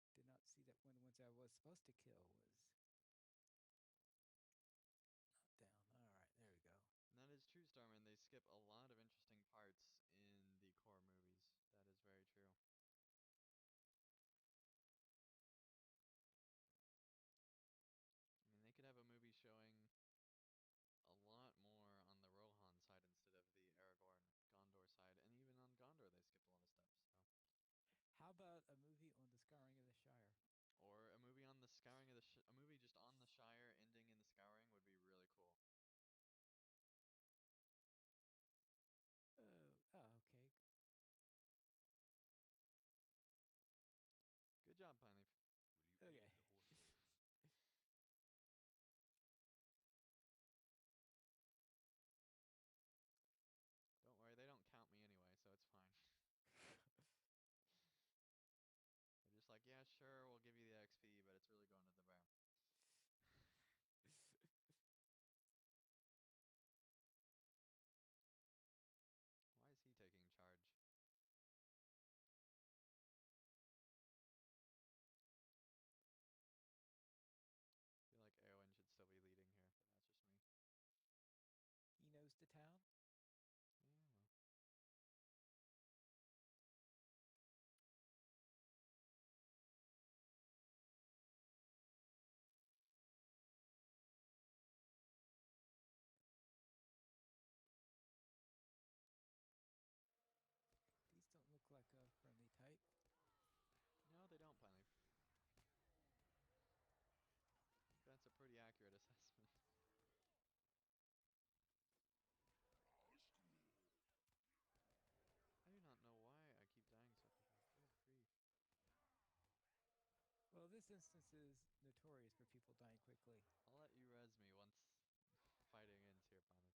B: I did not see that one of the ones I was supposed to kill was not down. All right, there we go.
A: And that is true, Starman. They skip a lot of interesting parts in the core movies. That is very true. I mean, they could have a movie showing a lot more on the Rohan side instead of the Aragorn Gondor side, and even on Gondor they skipped a lot of stuff. So,
B: How about a movie on the Scouring of the Shire?
A: or a movie on the Scouring of the a movie just on the Shire ending in the Scouring would be really cool.
B: Oh, okay.
A: Good job, Pineleaf.
C: Will you
B: Okay.
C: aid the horse lords?
A: Don't worry, they don't count me anyway, so it's fine. They're just like, yeah, sure, we'll give you the XP, but it's really going to the bear. Why is he taking charge? I feel like Eowyn should still be leading here, but that's just me.
B: He knows the town.
A: Yeah, well.
B: These don't look like a friendly type.
A: No, they don't, Pineleaf. I think that's a pretty accurate assessment. I do not know why I keep dying so quickly. Good grief.
B: Well, this instance is notorious for people dying quickly.
A: I'll let you res me once fighting ends here, Pineleaf.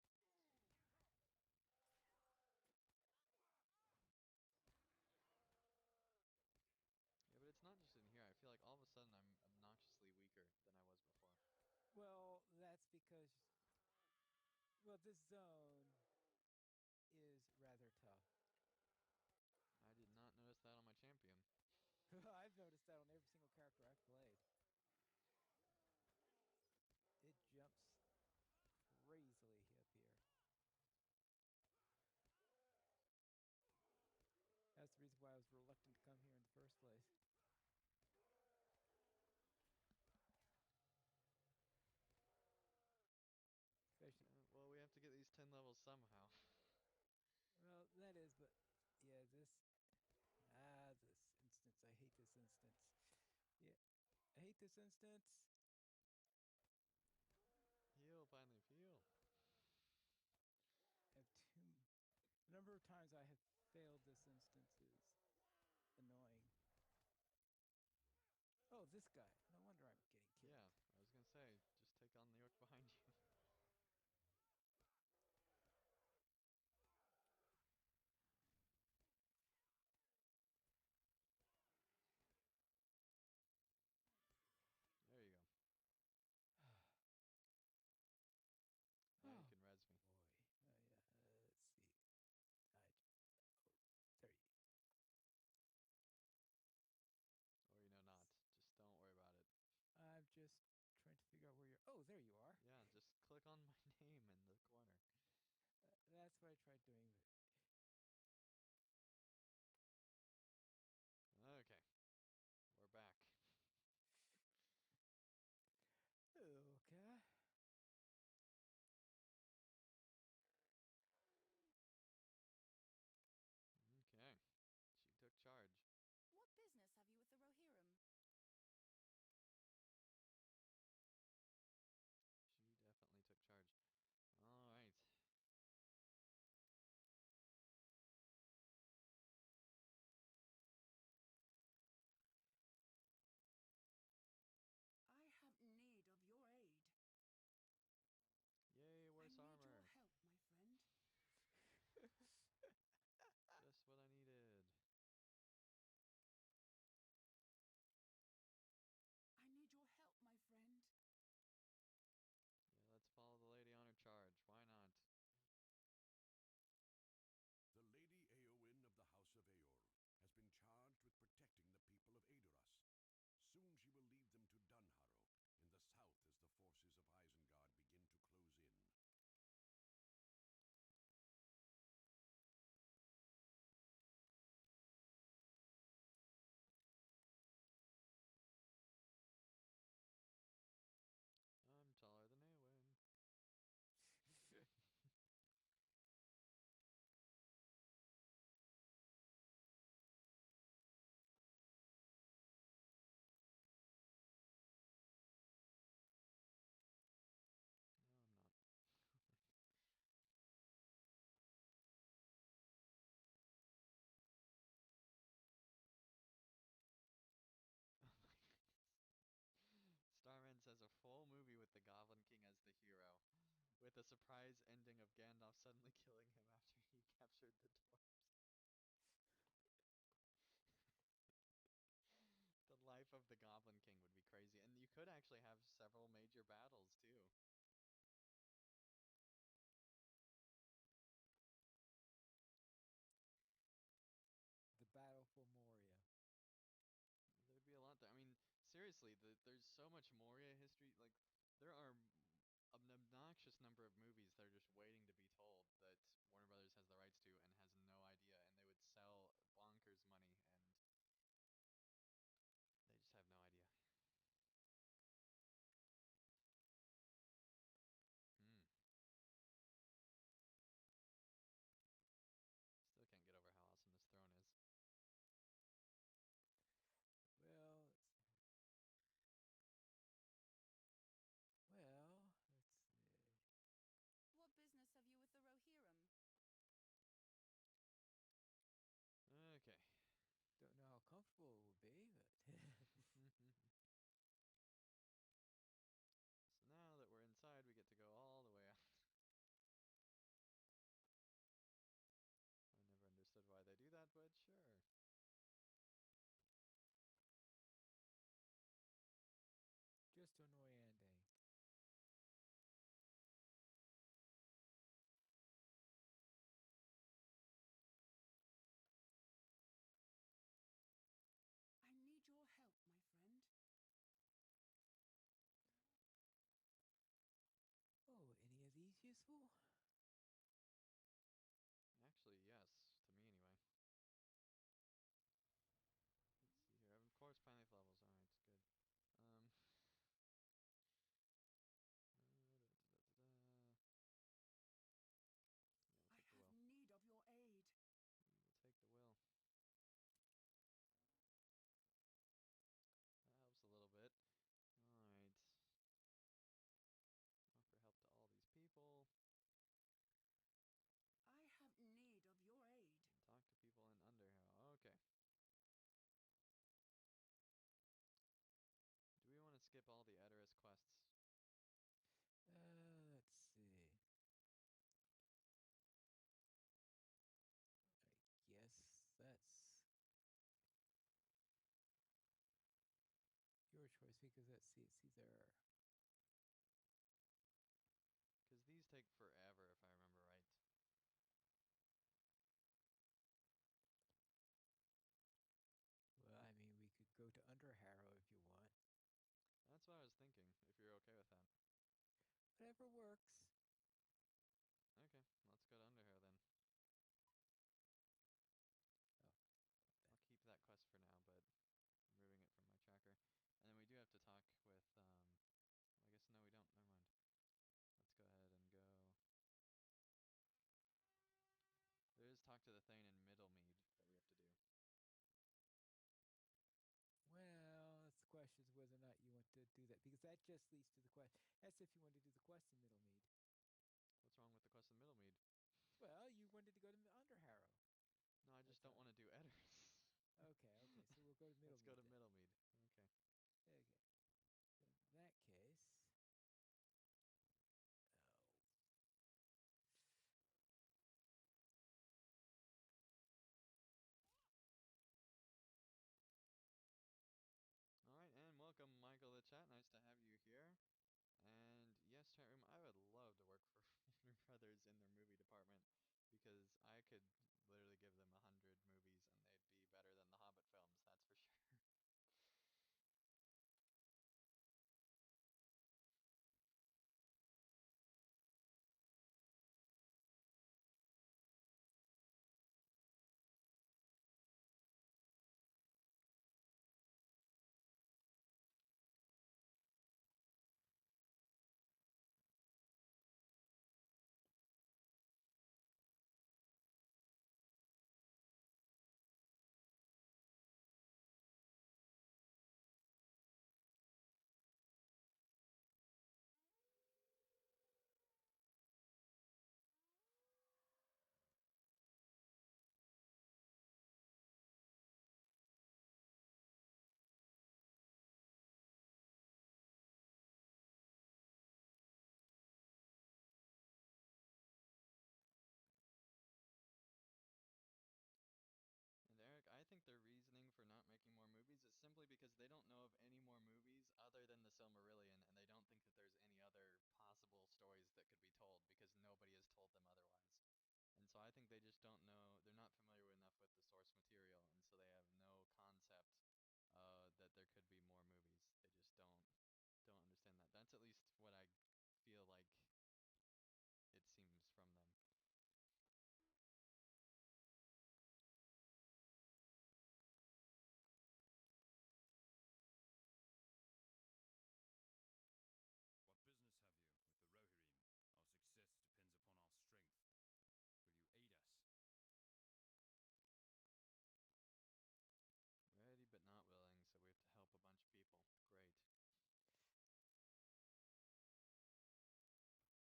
A: Yeah, but it's not just in here. I feel like all of a sudden I'm obnoxiously weaker than I was before.
B: Well, that's because, well, this zone is rather tough.
A: I did not notice that on my champion.
B: I've noticed that on every single character I've played. It jumps crazily up here. That's the reason why I was reluctant to come here in the first place. Especially,
A: Well, we have to get these 10 levels somehow.
B: well, that is, but yeah, this instance. I hate this instance. Yeah, I hate this instance.
A: Heal, Pineleaf, heal.
B: I have the number of times I have failed this instance is annoying. Oh, this guy. No wonder I'm getting killed.
A: Yeah, I was gonna say, just take on the orc behind you. There you go. Now you
B: Oh
A: can res me.
B: boy. Oh yeah. Let's see. Oh, there you.
A: Or you know not. Just don't worry about it.
B: I'm just trying to figure out where you're. Oh, there you are.
A: Yeah, just click on my name in the corner.
B: That's what I tried doing.
A: Okay. We're back.
B: Okay.
A: Okay. She took charge.
E: What business have you with the Rohirrim?
A: She definitely took charge. Alright. with a surprise ending of Gandalf suddenly killing him after he captured the dwarves. The life of the Goblin King would be crazy, and you could actually have several major battles too.
B: The battle for Moria.
A: There'd be a lot there. I mean, seriously, there's so much Moria history. Like, there are an obnoxious number of movies that are just waiting to be told that Warner Brothers has the rights to and has no idea, and they would sell bonkers money, and they just have no idea. Hmm. Still can't get over how awesome this throne is.
B: Well, let's see.
E: What business have you with the Rohirrim?
A: Okay.
B: Don't know how comfortable it will be, but
A: So now that we're inside, we get to go all the way out. I never understood why they do that, but sure.
B: just to annoy Andy.
F: I need your help, my friend.
B: Oh, any of these useful?
A: Actually, yes. To me, anyway. Let's see here. Of course, pine leaf levels. Alright, good. Um. Yeah, we'll
F: I
A: take the
F: have
A: will.
F: need of your aid.
A: We'll take the will. That helps a little bit. Alright. Offer help to all these people.
F: I have need of your aid.
A: And talk to people in Underharrow. Okay. Do we want to skip all the Edoras quests?
B: Let's see. I guess that's your choice because it's either.
A: Because these take forever, if I remember right.
B: Well, I mean, we could go to Underharrow if you want.
A: That's what I was thinking, if you're okay with that.
B: Whatever works.
A: Okay, let's go to Underharrow then.
B: Oh,
A: I'll keep that quest for now, but removing it from my tracker. And then we do have to talk with, I guess no we don't, never mind. Let's go ahead and go. There is talk to the Thane in Middle Mead that we have to do.
B: well, that's the question is whether or not you want to do that because that just leads to the question. That's if you want to do the quest in Middlemead.
A: What's wrong with the quest in Middle Mead?
B: Well, you wanted to go to Underharrow.
A: No, I just
B: That's
A: don't want to do Edders.
B: Okay, so we'll go to Middlemead.
A: Let's go to
B: then.
A: Middle Mead. Okay.
B: Okay. So in that case. Oh.
A: Alright, and welcome Michael the chat. Nice to have you here. And yes, chat room, I would love to work for Warner Brothers in their movie department because I could literally give them 100 movies and they'd be better than the Hobbit films, that's for sure. think they just don't know. They're not familiar enough with the source material, and so they have no concept that there could be more movies. They just don't understand that. That's at least what I feel like it seems from them.
C: What business have you with the Rohirrim? Our success depends upon our strength. Will you aid us?
A: Ready but not willing, so we have to help a bunch of people. Great.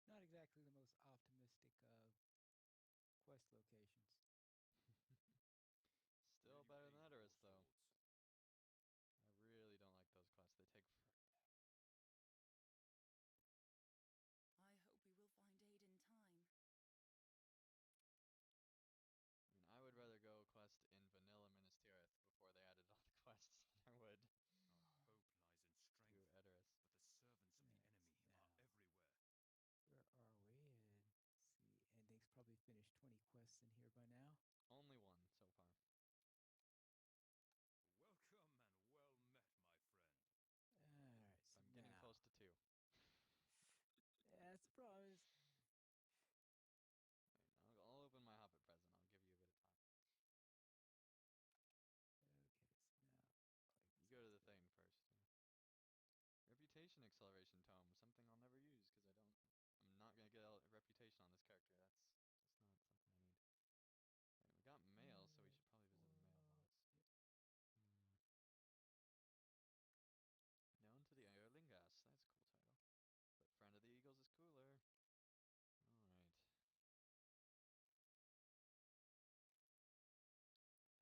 B: Not exactly the most optimistic of quest locations.
A: Still
C: Will you
A: better than
C: aid
A: Edoras,
C: dwarf
A: though.
C: lords?
A: I really don't like those quests. They take forever.
E: I hope we will find aid in time.
A: I mean, I would rather go quest in vanilla Minas Tirith before they added all the quests than I would
C: Our hope lies in
A: to
C: strength,
A: Edoras.
C: but the servants of the
B: Yes,
C: enemy
B: now.
C: are everywhere.
B: Where are we? And see, Ending's probably finished 20 quests in here by now.
A: Only one so far.
C: Welcome and well met, my friend.
B: Alright, so
A: I'm getting
B: now.
A: close to 2.
B: That's the problem.
A: Wait, I'll open my Hobbit present. I'll give you a bit of time.
B: Okay, so now.
A: You go to the thing first, yeah. Reputation acceleration tome, something I'll never use because I'm not gonna get a reputation on this character. That's just not something I need. Right, we got mail, so we should probably visit the mailbox. Known to the Erlingas, that's a cool title. But Friend of the Eagles is cooler. Alright.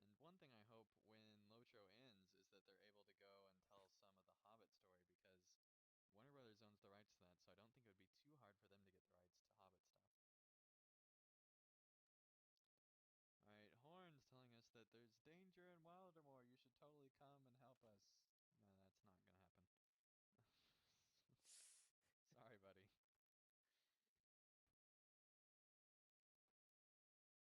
A: And one thing I hope when Lotro ends is that they're able to go and tell some of the Hobbit story, because Warner Brothers owns the rights to that, so I don't think it would be too hard for them to get the rights to Hobbit stuff. Alright, Horn's telling us that there's danger in Wildermore. You should totally come and help us. No, that's not gonna happen. Sorry, buddy.
C: Our mission is dire. The Rohirrim will need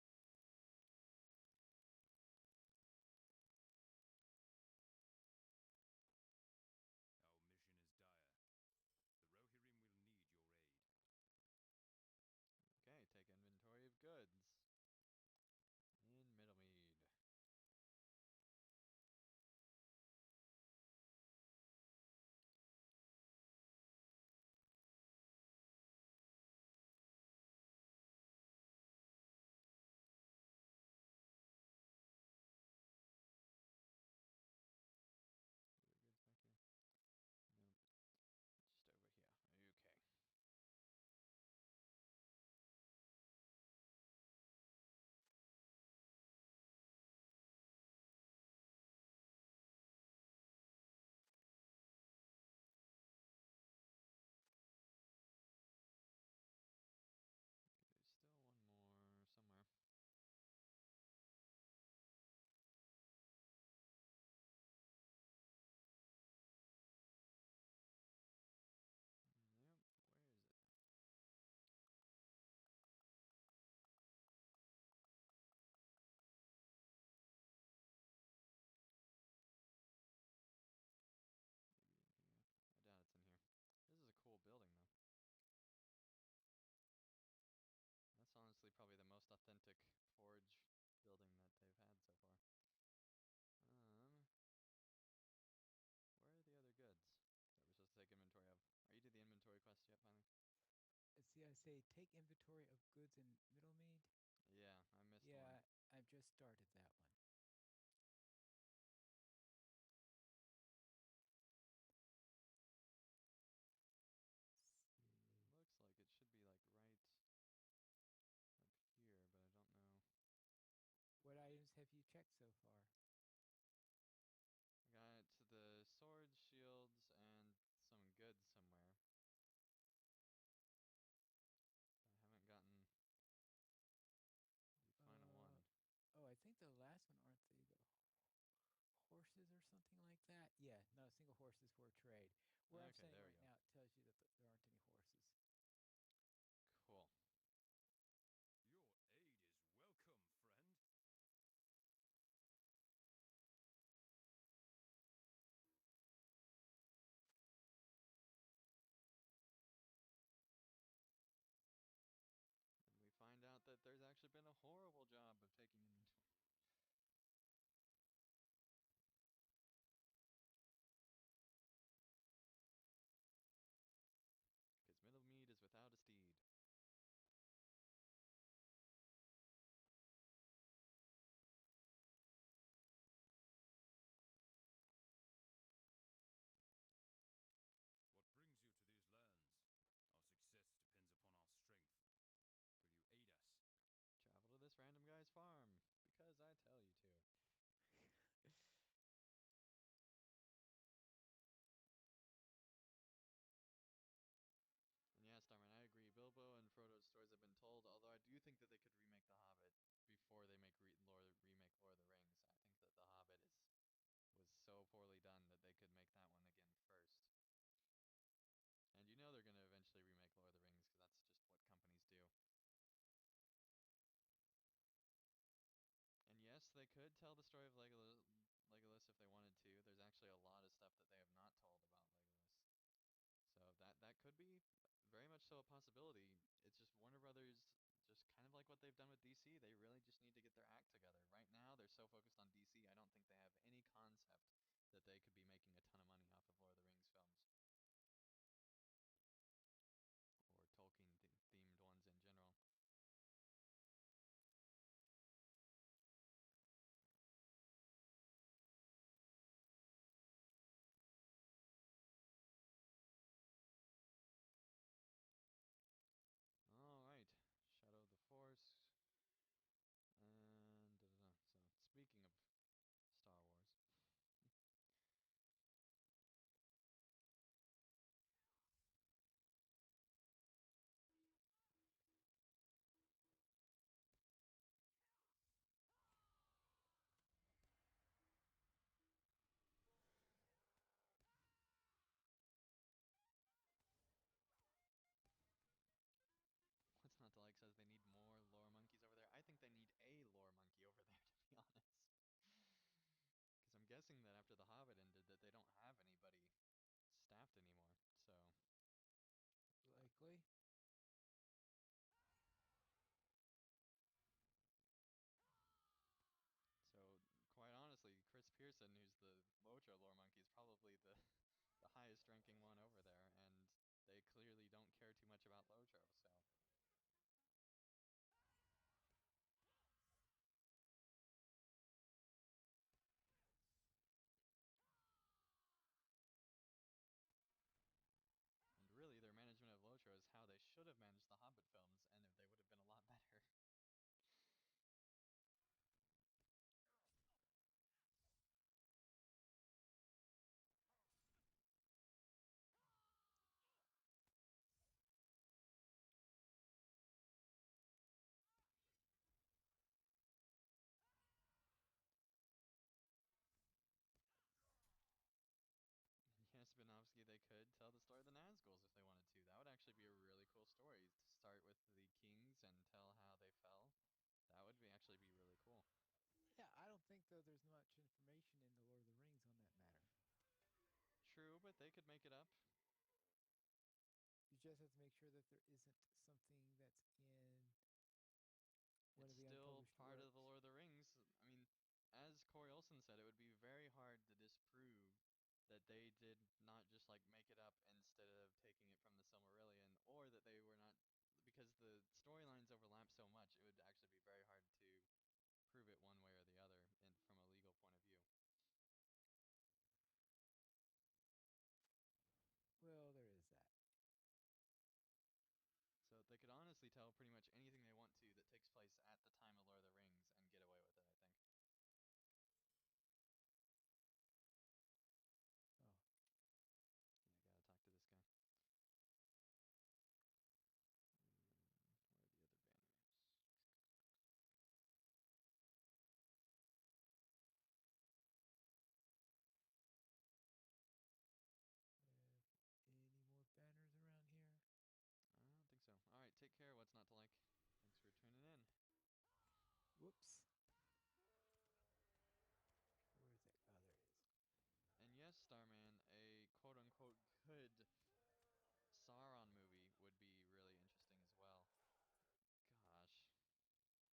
C: your aid.
A: Okay, take inventory of goods. In Middlemead. Are there goods back here? Nope. Just over here. Okay. Okay, there's still one more somewhere. Yep, where is it? Maybe in here. I doubt it's in here. This is a cool building, though. That's honestly probably the most authentic forge building that they've had so far. Where are the other goods that we're supposed to take inventory of? Are you did the inventory quest yet, finally?
B: See, I say take inventory of goods in Middlemead.
A: Yeah, I missed
B: Yeah,
A: one.
B: I've just started that one. See.
A: Looks like it should be like right up here, but I don't know.
B: What items have you checked so far?
A: I got the swords, shields, and some goods somewhere. But I haven't gotten the final one.
B: Oh, I think the last one, aren't they the horses or something like that? Yeah, no, single horses for trade. Where I'm
A: Okay,
B: standing
A: there we
B: right
A: go.
B: now, it tells you that there aren't any horses.
A: Cool.
C: Your aid is welcome.
A: actually been a horrible job of taking inventory. Because Middle Mead is without a steed.
C: What brings you to these lands? Our success depends upon our strength. Will you aid us?
A: Travel to this random guy's farm, because I tell you to. And yeah, Starman, I agree. Bilbo and Frodo's stories have been told, although I do think that they could remake The Hobbit before they make remake Lord of the Rings. I think that The Hobbit was so poorly done that they could make that one again first. And you know they're going to eventually remake Lord of the Rings, because that's just what companies do. And yes, they could tell the story of Legolas if they wanted to. There's actually a lot of stuff that they have not told about Legolas. So that could be very much so a possibility. It's just Warner Brothers, just kind of like what they've done with DC. They really just need to get their act together. Right now, they're so focused on DC, I don't think they have any concept that they could be making a ton of money off of Lord of the Rings films. Or Tolkien themed ones in general. Alright, Shadow of the Force. And so, speaking of Star Wars. What's not to like says they need more lore monkeys over there. I think they need a lore monkey over there, to be honest. Because I'm guessing that after The Hobbit ended, that they don't have anybody staffed anymore. So
B: Likely.
A: so quite honestly, Chris Pearson, who's the Lotro lore monkey, is probably the highest ranking one over there, and they clearly don't care too much about Lotro. So. And really, their management of Lotro is how they should have managed the Hobbit films, and they would have been a lot better. Yes, Benofsky, they could tell the story of the Nazguls if they wanted to. That would actually be a really cool story to start with the kings and tell how they fell. That would actually be really cool.
B: Yeah, I don't think, though, there's much information in The Lord of the Rings on that matter.
A: True, but they could make it up.
B: You just have to make sure that there isn't something that's in one
A: It's
B: of the
A: still
B: unpublished
A: part of the
B: works.
A: Lord of the Rings. I mean, as Corey Olsen said, it would be very hard to disprove that they did not just like make it up instead of taking it from the Silmarillion, or that they were not, because the storylines overlap so much. It would actually be very hard to prove it one way or the other from a legal point of view.
B: Well, there is that.
A: So they could honestly tell pretty much anything they want to that takes place at the time of Lord of the Rings and get away with it, I think.
B: Oh.
A: Yeah, I gotta talk to this guy. And where are the other banners?
B: Have any more banners around here?
A: I don't think so. Alright, take care. What's not to like? Thanks for tuning in.
B: Whoops. Where is it? Oh, there it is.
A: And yes, Starman, a quote-unquote good Sauron movie would be really interesting as well. Gosh.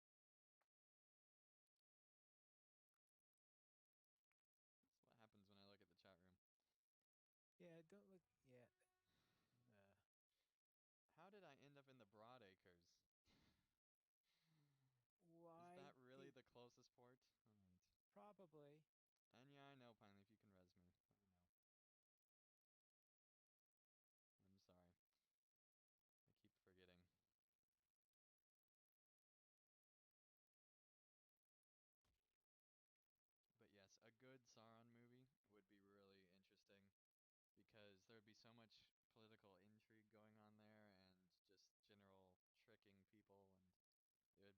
B: Probably.
A: And yeah, I know, Pinely, if you can res me. I know. I'm sorry. I keep forgetting. But yes, a good Sauron movie would be really interesting because there would be so much political intrigue going on there and just general tricking people, and it would be really, really good.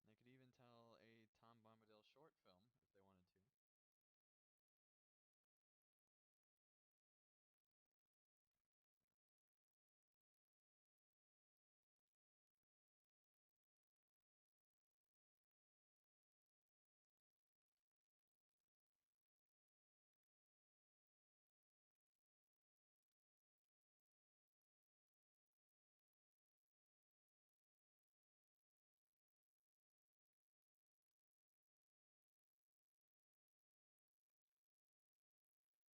A: They could even tell a Tom Bombadil short film if they wanted to.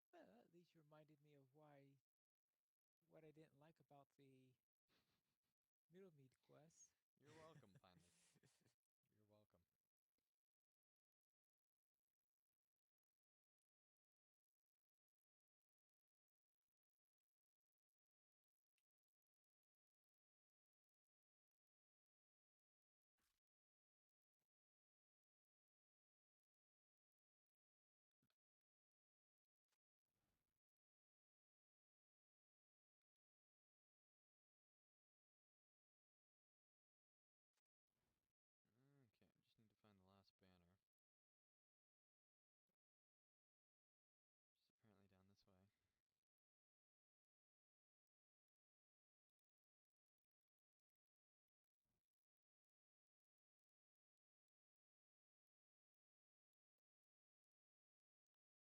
B: Well, at least you reminded me of what I didn't like about the Middle Mead quest.
A: You're welcome, Pinely. You're welcome. Okay, just need to find the last banner. Which is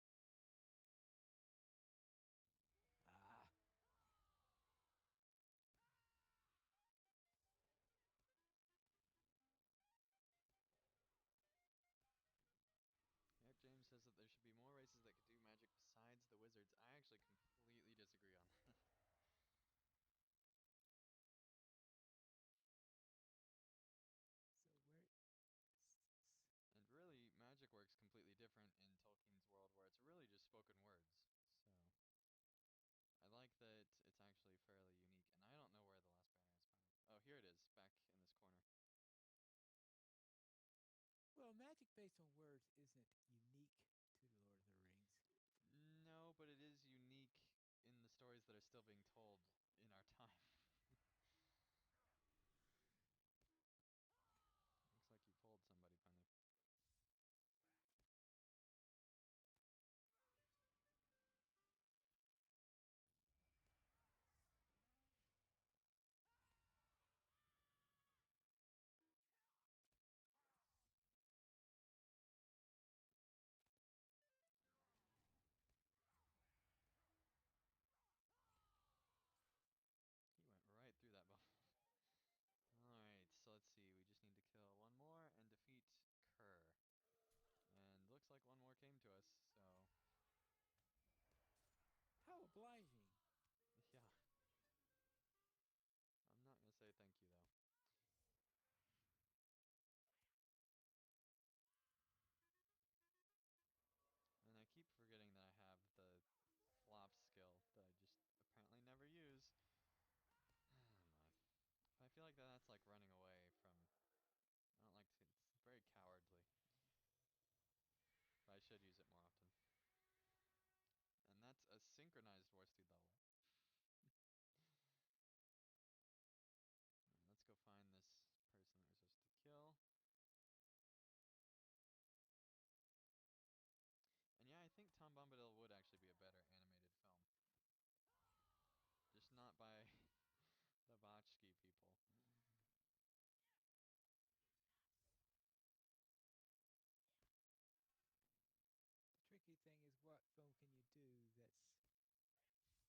A: apparently down this way.
B: Ah.
A: Eric James says that there should be more races that could do magic besides the wizards. I actually completely disagree on that.
B: So where is this?
A: And really, magic works completely different in Tolkien's world where it's really just spoken words. So, I like that it's actually fairly unique. And I don't know where the last banner is, finally. Oh, here it is, back in this corner.
B: Well, magic based on words isn't unique to the Lord of the Rings.
A: No, but it is unique in the stories that are still being told in our time. Looks like you pulled somebody, Penny. He went right through that bubble. Alright, so let's see. We just need to kill one more and defeat Kerr. And looks like one more came to us, so
B: How obliging.
A: yeah. I'm not gonna say thank you though. And I keep forgetting that I have the flop skill that I just apparently never use. Oh my. But I feel like that's like running away from. I don't like to. It's very cowardly. But I should use it more often. And that's a synchronized war steed level. Alright, let's go find this person that we're supposed to kill. And yeah, I think Tom Bombadil would actually be a better animated film. Just not by the Botchki people.
B: The tricky thing is what film can you do that's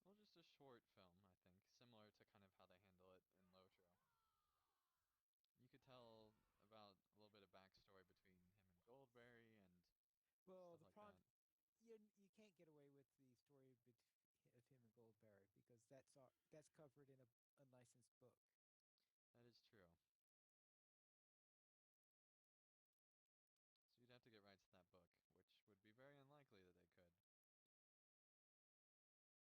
A: Well, just a short film, I think, similar to kind of how they handle it in Lotro. You could tell about a little bit of backstory between him and Goldberry and
B: well
A: stuff
B: the
A: like
B: problem
A: that.
B: you can't get away with the story of him and Goldberry because that's covered in a unlicensed book.
A: That is true. So you'd have to get rights to that book, which would be very unlikely that they could.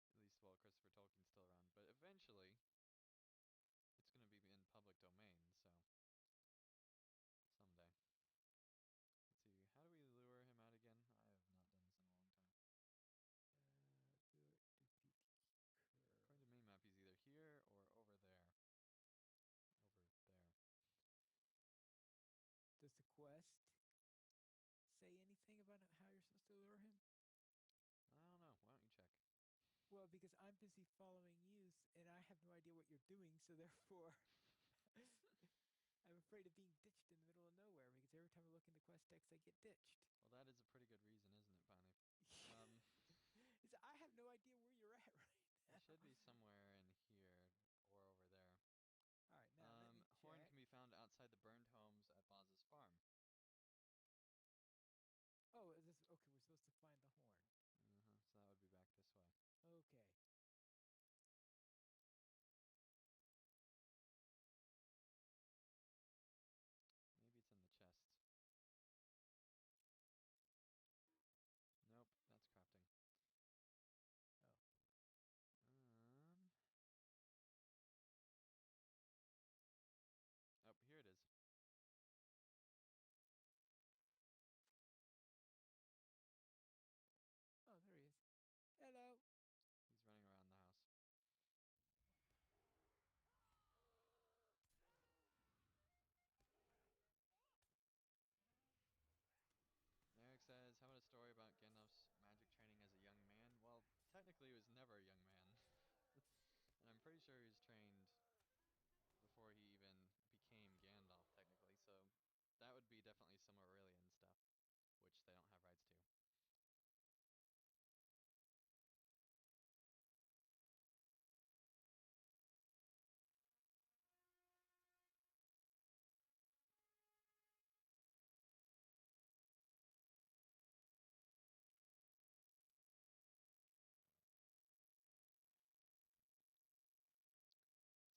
A: At least while Christopher Tolkien's still around. But eventually, it's going to be in public domain, so someday. Let's see, how do we lure him out again? I have not done this in a long time.
B: Defeat
A: According to minimap, he's either here or over there. Over there.
B: Does the quest say anything about how you're supposed to lure him?
A: I don't know. Why don't you check?
B: Well, because I'm busy following you, and I have no idea what you're doing, so therefore, I'm afraid of being ditched in the middle of nowhere, because every time I look into quest text, I get ditched.
A: Well, that is a pretty good reason, isn't it, Bonnie?
B: I have no idea where you're at right now.
A: He should be somewhere in here or over there.
B: All right, now let me
A: Horn
B: check.
A: can be found outside the burned homes at Boz's farm.
B: Oh, is this okay? We're supposed to find the horn.
A: So that would be back this way.
B: Okay.
A: Maybe it's in the chest. Nope, that's crafting.
B: Oh.
A: Oh, here it is.
B: Oh, there he is. Hello.
A: He's running around the house. Eric says, how about a story about Gandalf's magic training as a young man? Well, technically he was never a young man. And I'm pretty sure he was trained before he even became Gandalf, technically. So that would be definitely some Aurelian stuff, which they don't have rights to.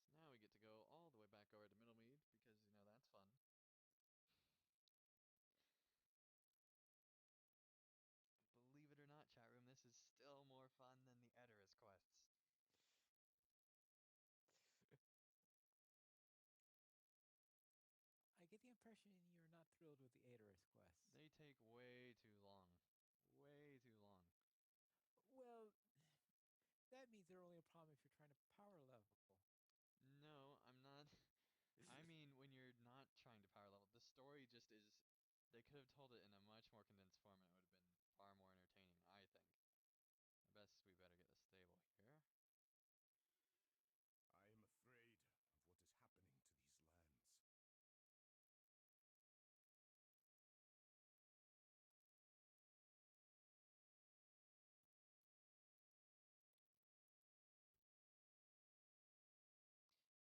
A: So now we get to go all the way back over to Middlemead, because, you know, that's fun. Believe it or not, chat room, this is still more fun than the Edoras quests.
B: I get the impression you're not thrilled with the Aedoris quests.
A: They take way too long. Way too long.
B: Well, that means they're only a problem if you're trying to power level.
A: No, I'm not. I mean, when you're not trying to power level, the story just is. They could have told it in a much more condensed form and it would have been far more entertaining, I think. I guess we better get a stable here.
D: I am afraid of what is happening to these lands.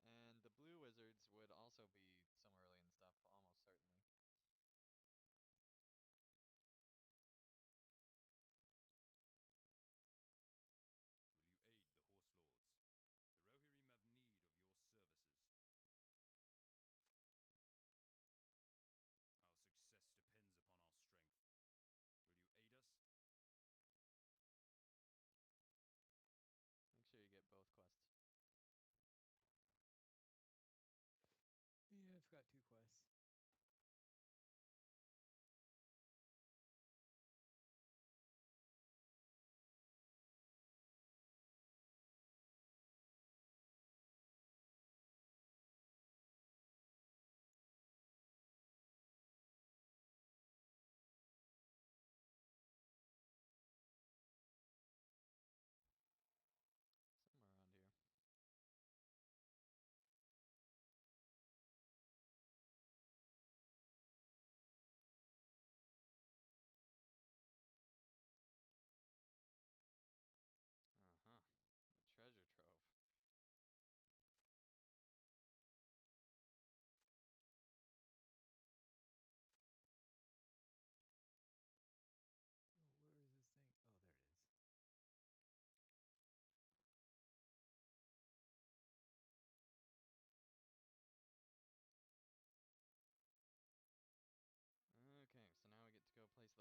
A: And the blue wizards would also be some Aurelian stuff, almost certainly.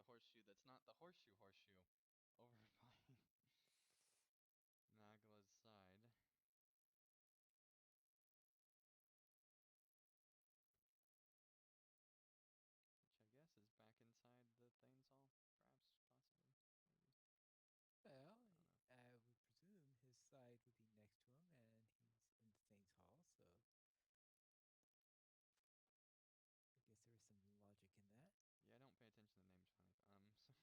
A: horseshoe that's not the horseshoe over by Nagla's side. Which I guess is back inside the Thane's Hall, perhaps, possibly, maybe.
B: Well,
A: I don't know.
B: I would presume his side would be next to him, and he's in the Thane's Hall, so I guess there is some logic in that.
A: Yeah, I don't pay attention to names, funny.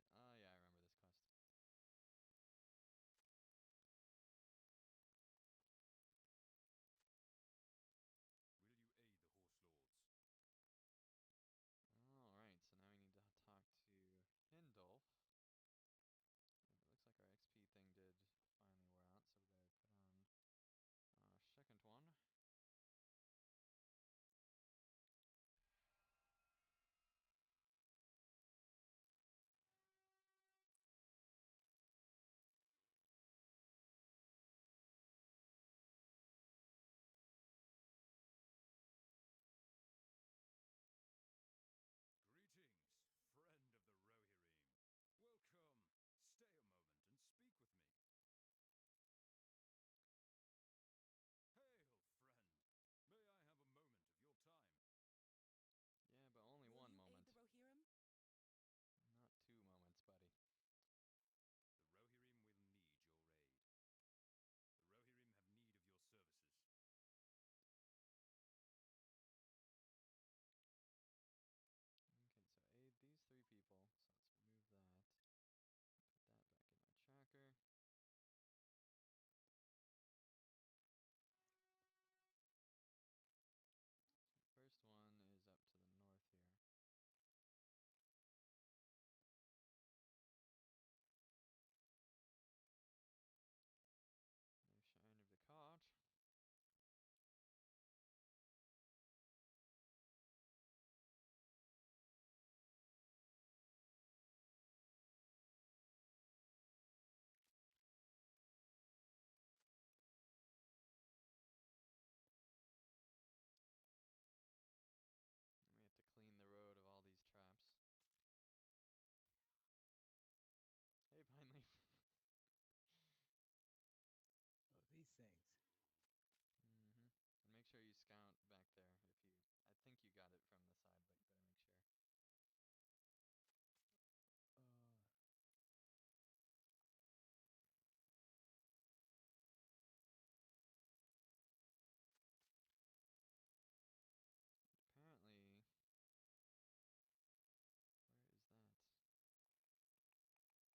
A: So alright. Oh, yeah, I remember this quest.
C: Will you aid the Horse Lords?
A: Alright, so now we need to talk to Hindolf. And it looks like our XP thing did finally wear out, so we better put on our second one.
C: Greetings, friend of the Rohirrim. Welcome. Stay a moment and speak with me. Hail, friend. May I have a moment of your time?
A: Yeah, but only
E: Will
A: one
E: you
A: moment.
E: aid the Rohirrim?
A: Not 2 moments, buddy.
C: The Rohirrim will need your aid. The Rohirrim have need of your services.
A: Okay, so aid these 3 people. So let's remove that. Put that back in our tracker. So first one is up to the north here. No sign of the cart. And we have to clean the road of all these traps. Hey, Pine Leaf.
B: Oh, these things.
A: Mm-hmm. And make sure you scout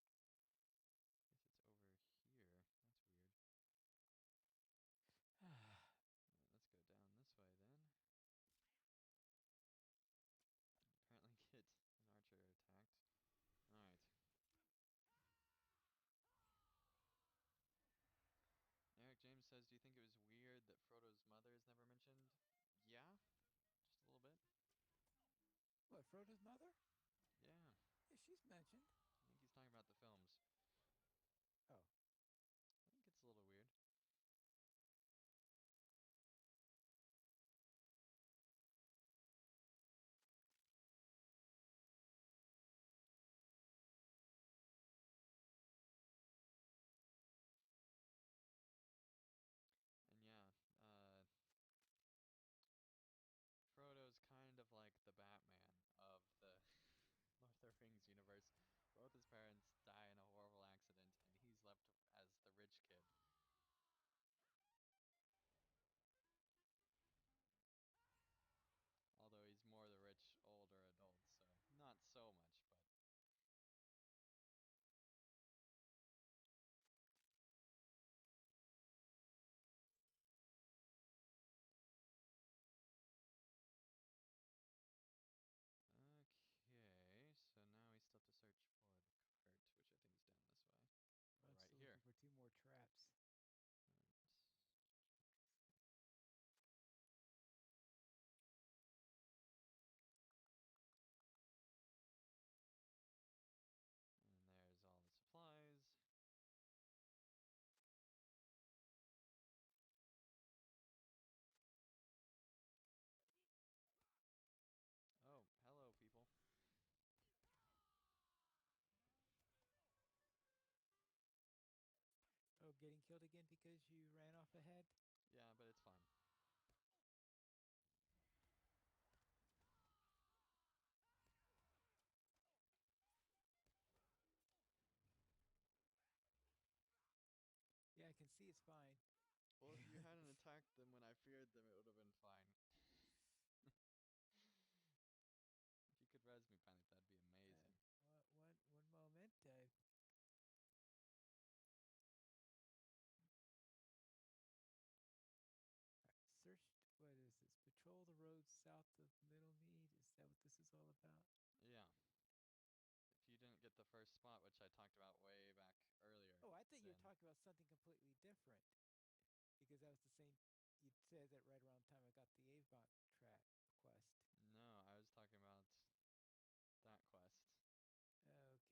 A: back there if you... I think you got it from the side, but you better make sure.
B: Uh,
A: Apparently... Where is that? I guess it's over here. That's weird. Let's go down this way then. Apparently get an archer attacked. Alright. Eric James says, do you think it was weird that Frodo's mother is never mentioned? Yeah, just a little bit.
B: what, Frodo's mother?
A: Yeah,
B: Yeah, she's mentioned.
A: I think he's talking about the films.
B: Oh.
A: I think it's a little weird. And yeah, Frodo's kind of like the Batman of the Lord of the Rings universe. Both his parents die in a horrible accident, and he's left as the rich kid. Although he's more the rich older adult, so not so much, but okay, so now we still have to search for the cart,
B: getting killed again because you ran off ahead?
A: Yeah, but it's fun.
B: Yeah, I can see it's fine.
A: Well, if you hadn't attacked them when I feared them, it would have been fine. If you could res me, Pine Leaf, that'd be amazing.
B: One moment. Search. What is this? Patrol the roads south of Middle Mead. Is that what this is all about?
A: Yeah. If you didn't get the first spot, which I talked about way back earlier,
B: Oh, I thought you were
A: then
B: talking about something completely different. Because that was the same. You said that right around the time I got the Avon track quest.
A: no, I was talking about that quest.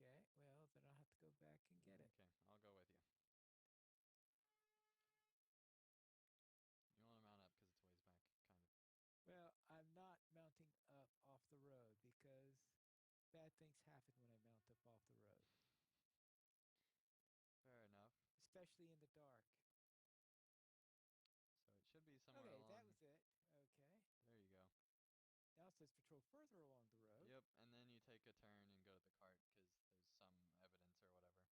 B: Okay, well, then I'll have to go back and get it.
A: Okay, I'll go with you. You want to mount up because it's ways back, kind of.
B: Well, I'm not mounting up off the road because bad things happen when I mount up off the road,
A: Fair enough.
B: especially in the dark.
A: So it should be somewhere
B: Okay,
A: along.
B: that was it. Okay.
A: There you go.
B: Now it says patrol further along the road.
A: Yep, and then you take a turn and go to the cart because there's some evidence or whatever that it's down right here.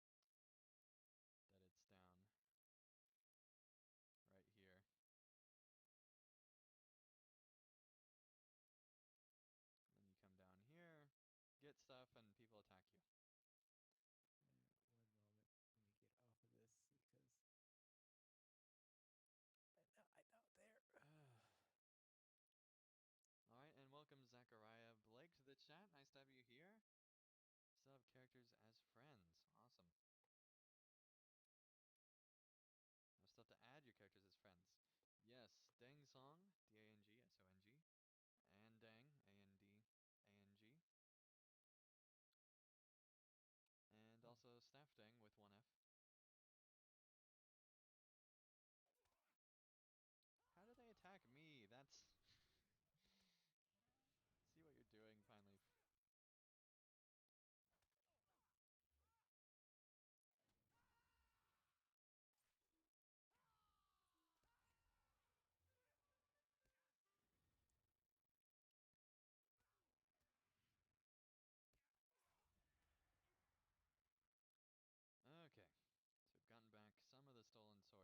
A: Then you come down here, get stuff, and people attack you.
B: One moment. Let me get off of this because I know there.
A: Alright, and welcome Zachariah Blake to the chat. Nice to have you here. Still have characters as friends. Awesome. I still have to add your characters as friends. Yes, Dang Song, D-A-N-G, S-O-N-G. And Dang, A-N-D-A-N-G. And also Staff Dang with one F. How do they attack me? That's... See what you're doing, Pine Leaf. Okay, so we've gotten back some of the stolen swords now. We still need 4 more.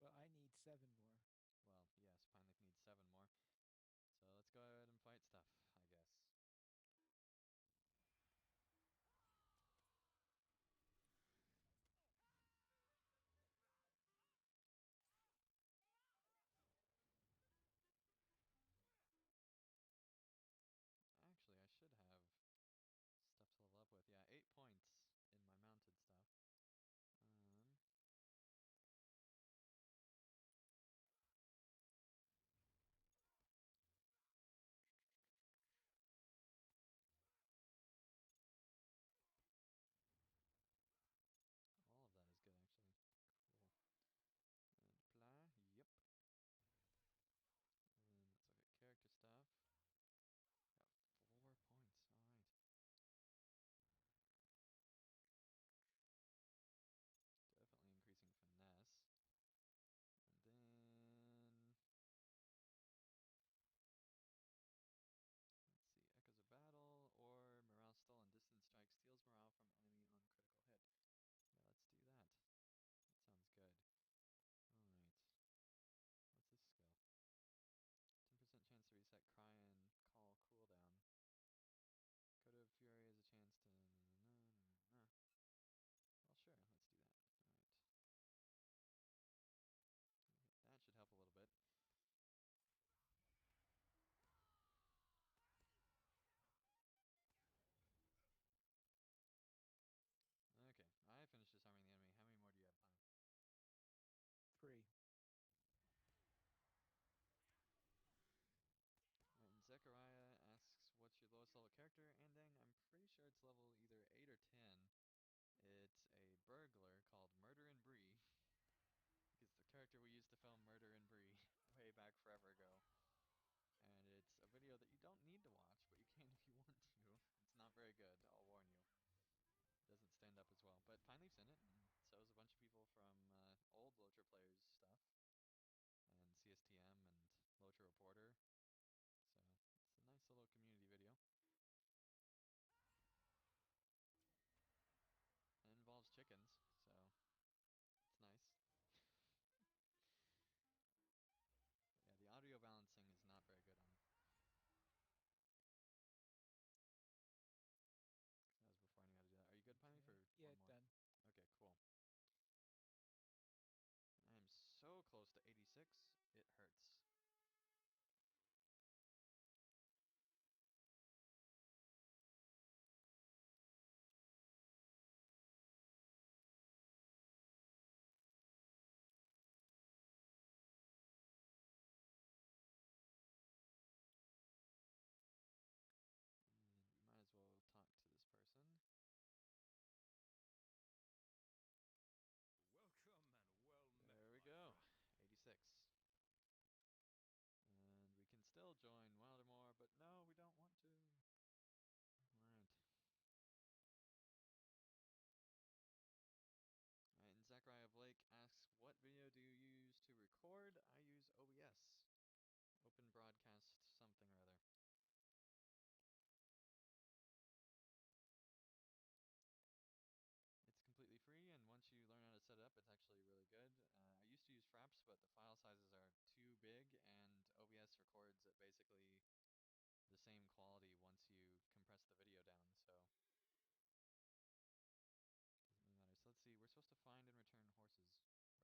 B: Well, I need 7 more.
A: Well, yes, Pine Leaf needs 7 more. So let's go ahead and fight stuff, I guess. Actually, I should have stuff to level up with. Yeah, 8 points in my mounted stuff. All of that is good, actually. Cool. And apply. Yep. And then let's look at character stuff. Got 4 points. All right. Definitely increasing finesse. And then... Let's see. Echoes of battle or morale stolen. Distance strike steals morale from enemy on critical hit. Yeah, let's do that. That sounds good. Alright. What's this skill? 10% chance to reset cry and call cooldown. Code of Fury has a chance to... Well, sure, let's do that. Alright. That should help a little bit. Okay, I finished disarming the enemy. How many more do you have, Pine?
B: 3.
A: Alright, and Zechariah asks, what's your lowest level character? And dang, I'm pretty sure it's level either 8 or 10. It's a burglar called Murder and Bree. It's the character we used to film Murder and Bree way back forever ago. And it's a video that you don't need to watch, but you can if you want to. It's not very good, I'll warn you. It doesn't stand up as well. But Pine Leaf's in it, and so is a bunch bunch of people from old Lotro players stuff, and CSTM and Lotro Reporter. So it's a nice little community video. It involves chickens, so it's nice. Yeah, the audio balancing is not very good on it. That was before I knew how to do that. Are you good, Piney, for
B: Yeah,
A: one more?
B: done.
A: Okay, cool. I am so close to 86, it hurts. And we might as well talk to this person.
C: Welcome and well met,
A: There we
C: my
A: go.
C: friend.
A: 86. And we can still join Wildermore, but no, we don't want to. Alright. Alright, and Zachariah Blake asks, what video do you use to record? I use OBS. Open Broadcast something or other. It's completely free, and once you learn how to set it up, it's actually really good. I used to use Fraps, but the file sizes are too big, and OBS records at basically the same quality once you compress the video down, so doesn't really matter. So let's see, we're supposed to find and return horses, wherever that is.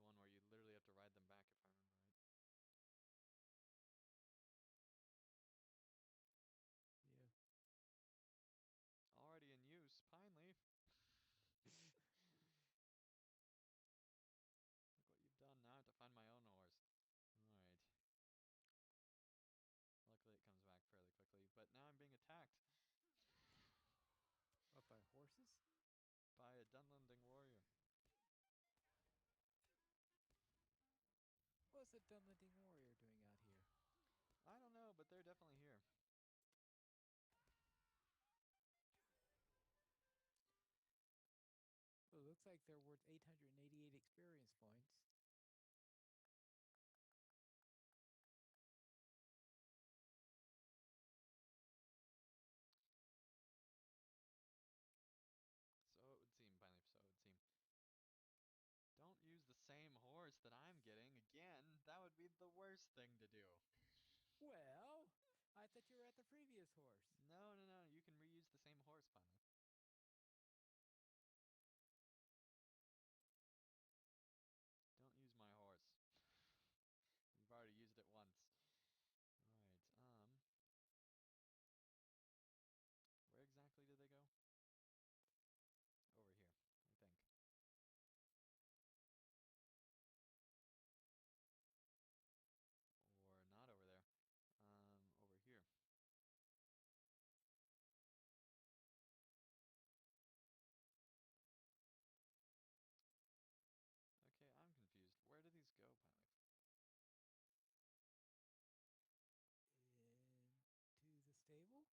A: This is the one where you literally have to ride them back, if I remember right.
B: Yeah.
A: Already in use, Pine Leaf. Look what you've done. Now I have to find my own horse. Alright. Luckily it comes back fairly quickly, but now I'm being attacked
B: What, by horses?
A: by a Dunlending warrior.
B: What's the Dunlending warrior doing out here?
A: I don't know, but they're definitely here.
B: Well, it looks like they're worth 888 experience points.
A: So it would seem, Pine Leaf, so it would seem. Don't use the same horse that I'm getting again. That would be the worst thing to do.
B: Well, I thought you were at the previous horse.
A: No, no, no. You can reuse the same horse, Pine Leaf. Don't use my horse. You've already used it once. Alright, where exactly did they go? Over here, I think. Or not over there. Over here. Okay, I'm confused. Where do these go, Pine Leaf?
B: Into the stable?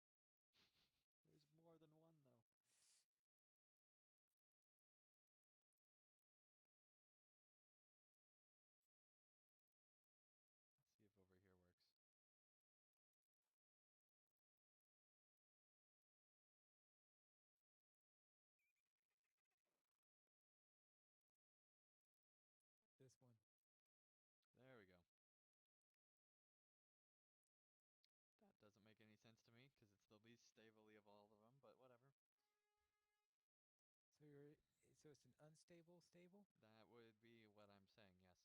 A: There's more than one, though. Let's see if over here works.
B: This one.
A: There we go. That doesn't make any sense to me, because it's the least stably of all of them, but whatever.
B: So it's an unstable stable?
A: That would be what I'm saying, yes.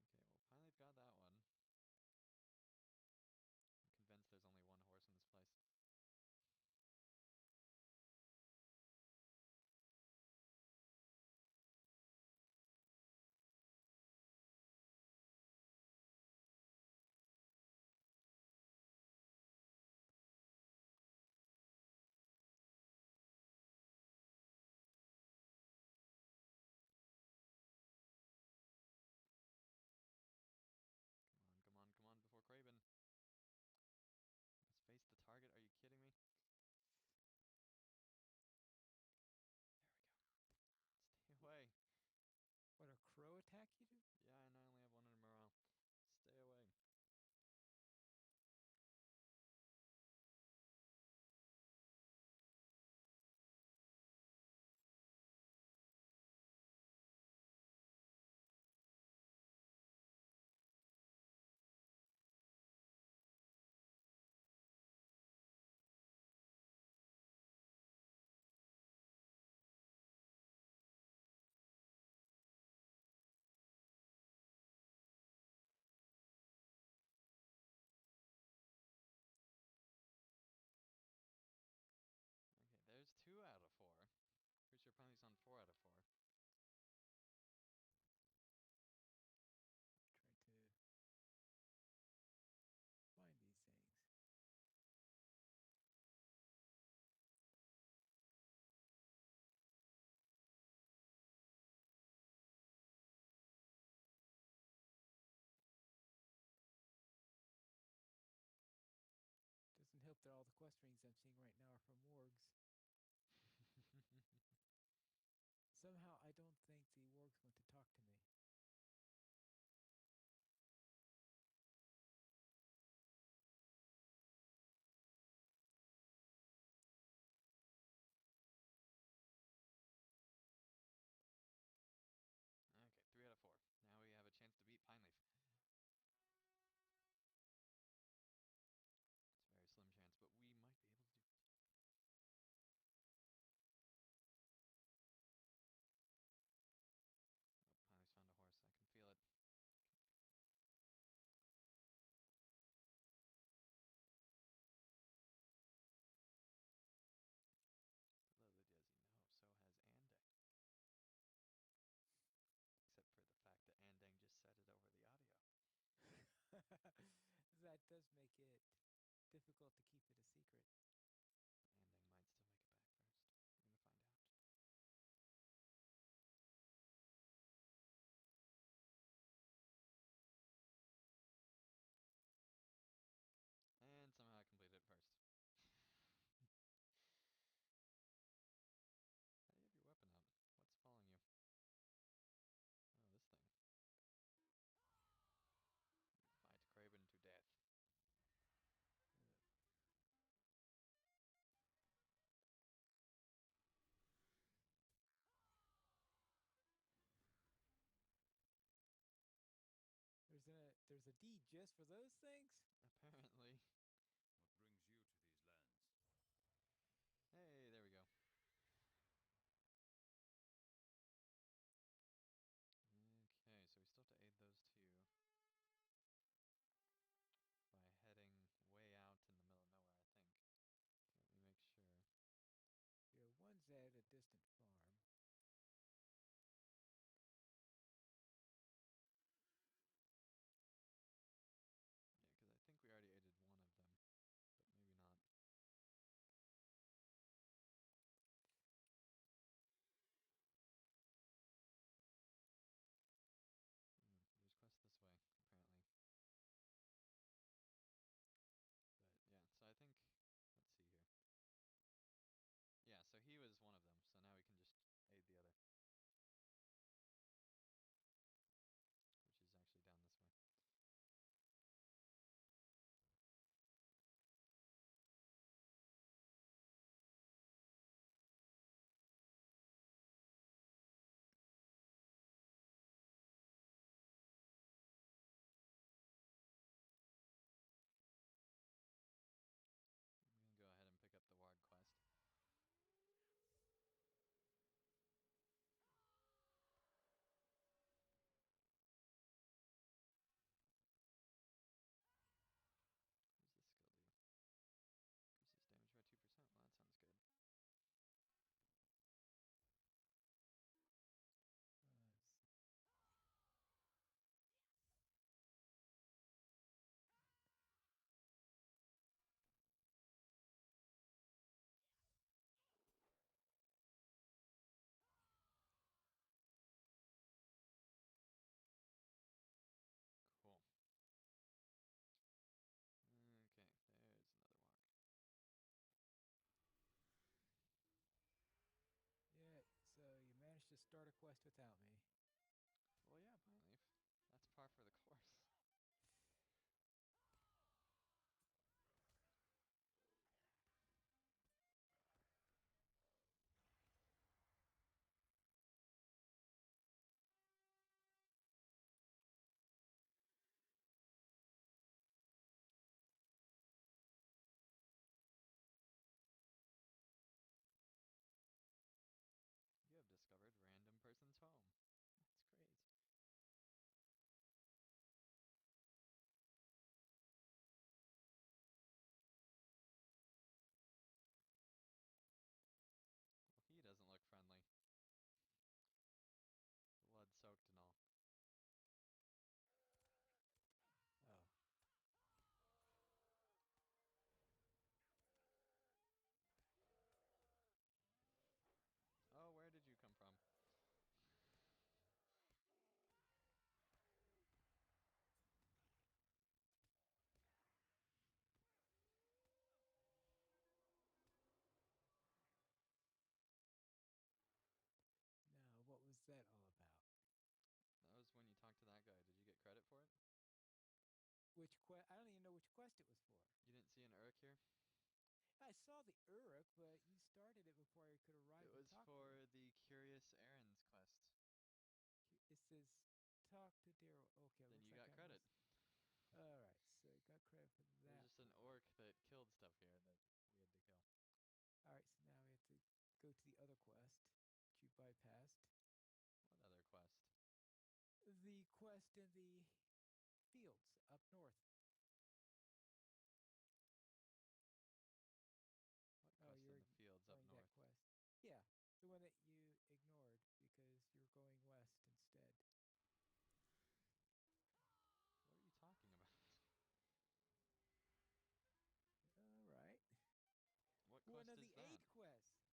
A: Okay, well, Pilot got that one. I'm convinced there's only one horse in this place.
B: attack you do?
A: Yeah, and I only have 1 in morale. Stay away. Okay, there's 2 out of 4. Pretty sure Punny's on 4 out of 4.
B: Try to find these things. Doesn't help that all the quest rings I'm seeing right now are from wargs. Somehow I don't think the wargs want to talk to me.
A: Okay, 3 out of 4. Now we have a chance to beat Pineleaf. It's a very slim chance, but we might be able to do. Oh, Pineleaf's found a horse. I can feel it. But little does he know, so has Andang. Except for the fact that Andang just said it over the audio.
B: That does make it difficult to keep it a secret.
A: But Andang might still make it back first. We're gonna find out. And somehow I completed it first. How do you have your weapon out? What's following you? Oh, this thing. Fight Craven to death.
B: There's a D just for those things?
A: Apparently.
C: What brings you to these lands?
A: Hey, there we go. Okay, so we still have to aid those 2 by heading way out in the middle of nowhere, I think. Let me make sure.
B: Yeah, one's at a distant farm.
A: Yeah, because I think we already aided one of them, but maybe not. There's quests this way, apparently. But yeah, so I think, let's see here. Yeah, so he was one of them, so now we can just aid the other. Which is actually down this way. I'm gonna go ahead and pick up the Ward quest. What does this skill do? Increases damage by 2%. Well, that sounds good.
B: Let's see.
A: Cool. Okay, there's another Warg.
B: Yeah, so you managed to start a quest without me.
A: Well, yeah,
B: that all about?
A: That was when you talked to that guy. Did you get credit for it?
B: Which quest? I don't even know which quest it was for.
A: You didn't see an Urk here?
B: I saw the Uruk, but you started it before I could arrive
A: It
B: to
A: was
B: talk to
A: for
B: him.
A: the Curious Errands quest.
B: It says talk to Daryl. Okay,
A: Then
B: looks
A: you
B: like
A: got
B: I
A: credit.
B: missed. All right, so I got credit for
A: There's
B: that
A: just an
B: one.
A: orc that killed stuff here that we had to kill.
B: All right, so now we have to go to the other quest that you bypassed.
A: What other quest?
B: The quest in the fields up north.
A: What
B: Oh,
A: quest in
B: you're
A: the fields up
B: ignoring that
A: north?
B: quest. Yeah, the one that you ignored because you're going west instead.
A: What are you talking about?
B: All right.
A: What
B: One
A: quest
B: of
A: is
B: the
A: that?
B: eight quests.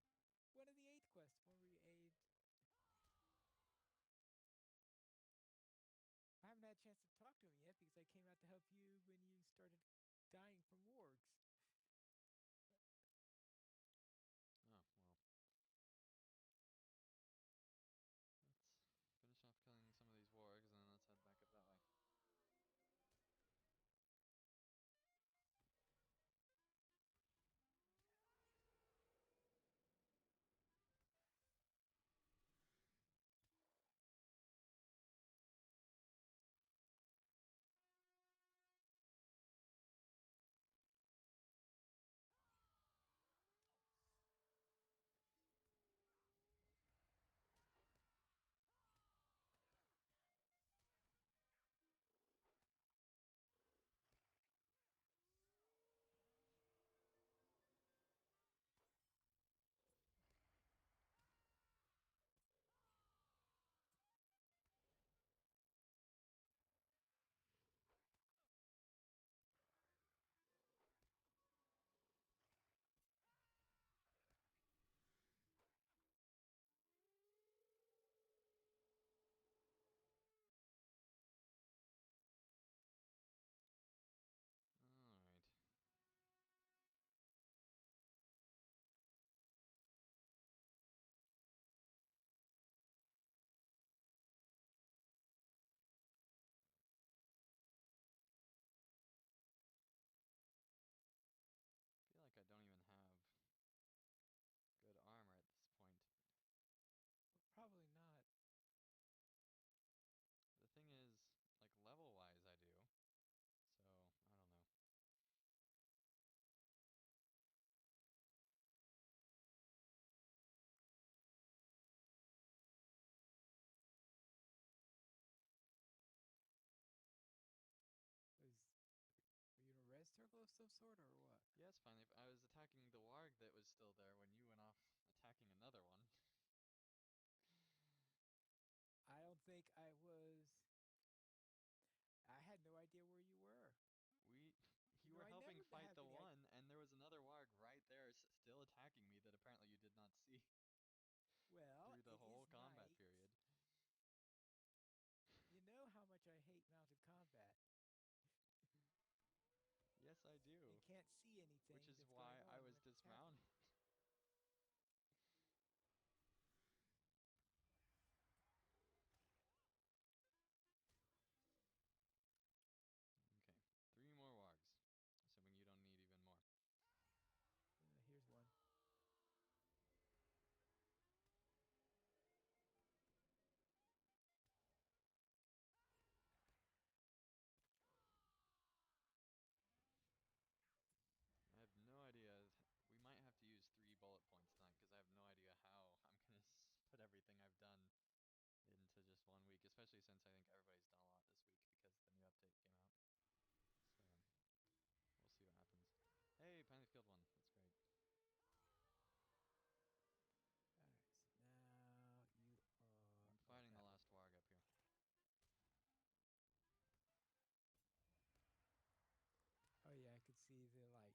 B: One of the eight quests. One where you aid. I haven't had a chance to talk to him yet because I came out to help you when you started dying from wargs.
A: Oh, well. Let's finish off killing some of these wargs and then let's head back up that way. Alright. I feel like I don't even have good armor at this point.
B: Probably not.
A: The thing is, like level-wise I do. So, I don't know.
B: Was Are you in a red circle of some sort or what?
A: Yeah, it's fine. If I was attacking the warg that was still there when you went off attacking another one.
B: I don't think I was. I had no idea where you were.
A: We,
B: You
A: you
B: know,
A: were
B: I
A: helping
B: never
A: fight
B: have
A: the
B: any idea.
A: one, and there was another warg right there still attacking me that apparently you did not see
B: Well,
A: through the
B: it is
A: whole combat
B: night.
A: period.
B: You know how much I hate mounted combat
A: Yes, I
B: and
A: do.
B: can't see
A: Which
B: anything
A: is
B: that's
A: why
B: going
A: I
B: on
A: was
B: when it's happening.
A: dismounted. Okay, 3 more wargs. Assuming you don't need even more.
B: Here's one.
A: I have no idea. We might have to use 3 bullet points tonight because I have no idea how I'm gonna put everything I've done into just 1 week, especially since I think everybody's done a lot this week because the new update came out. So we'll see what happens. Hey, finally killed one. That's great.
B: All right, so now you are.
A: I'm
B: Oh,
A: fighting the
B: that one.
A: last warg up here.
B: Oh yeah, I could see the light.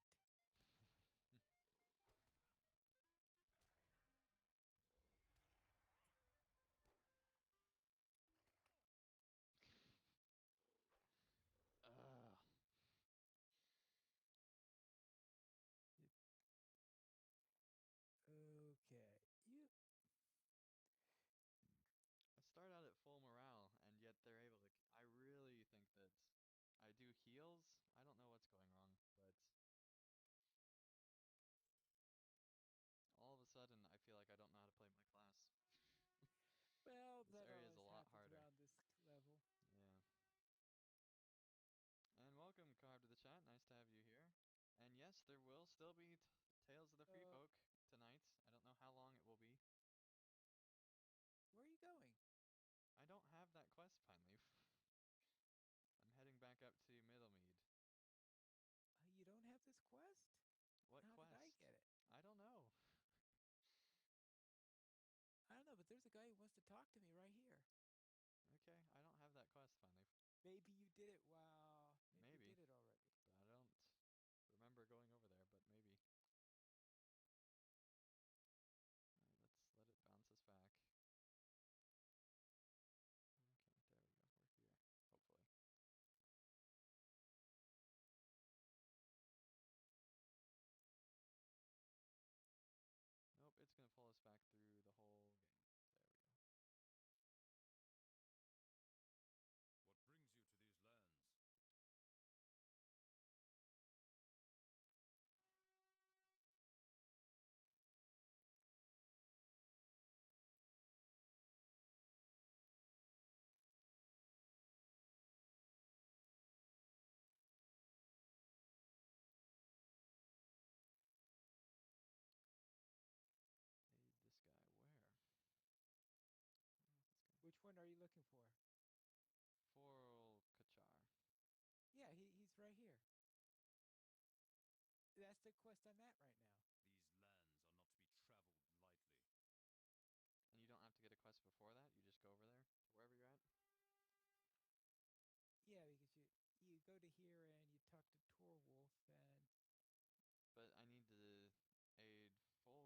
A: feels. I don't know what's going wrong, but all of a sudden I feel like I don't know how to play my class.
B: Well,
A: This
B: that
A: area is a
B: always
A: lot
B: happens
A: harder.
B: around this level.
A: Yeah. And welcome, Carb, to the chat. Nice to have you here. And yes, there will still be Tales of the Free
B: Uh,
A: Folk tonight. I don't know how long it will be.
B: Where are you going?
A: I don't have that quest, Pineleaf. I'm heading back up to Middlemead.
B: You don't have this quest?
A: What
B: How did I
A: quest?
B: get it?
A: I don't know.
B: I don't know, but there's a guy who wants to talk to me right here.
A: Okay, I don't have that quest, Pineleaf.
B: Maybe you did it. Wow. Maybe you
A: Maybe,
B: did it already.
A: but I don't remember going over there, but maybe. Alright, let's let it bounce us back. Okay, there we go. We're here. Hopefully. Nope, it's gonna pull us back through the whole game. There we go.
C: What brings you to these lands?
A: Aid this guy where? I don't know if it's gonna.
B: Which one are you looking for?
A: Foral Kachar.
B: Yeah, he's right here. That's the quest I'm at right now.
C: These lands are not to be traveled lightly.
A: And you don't have to get a quest before that? You just go over there to wherever you're at?
B: Yeah, because you go to here and you talk to Torwolf and
A: But I need to aid Fulchar. Sure.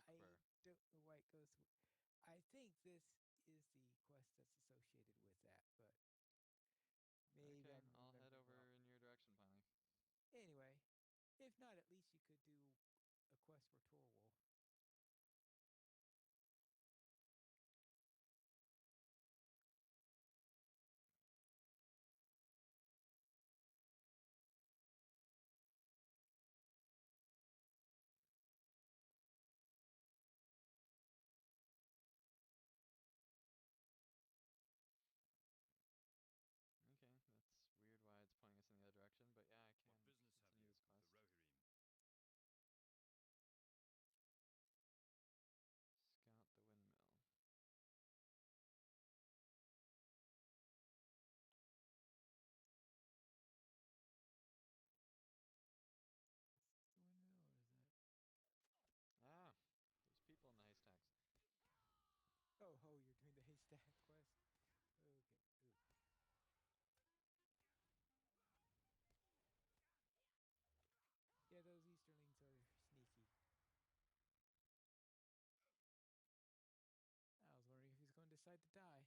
B: I
A: Folkber.
B: don't know why it goes. I think this is the quest that's associated with that, but maybe
A: Okay,
B: I'm
A: I'll head
B: remembering wrong.
A: over in your direction finally.
B: Anyway, if not, at least you could do a quest for Torwolf.
A: Okay, that's weird why it's pointing us in the other direction, but yeah, I can
C: What business have
A: continue
C: you
A: this
C: with the
A: quest.
C: Rohirrim?
A: Scout the windmill.
B: The windmill is that?
A: Ah, there's people in the haystacks.
B: Oh, you're doing the haystack quest. Okay. Ooh. Yeah, those Easterlings are sneaky. I was wondering if he's going to decide to die.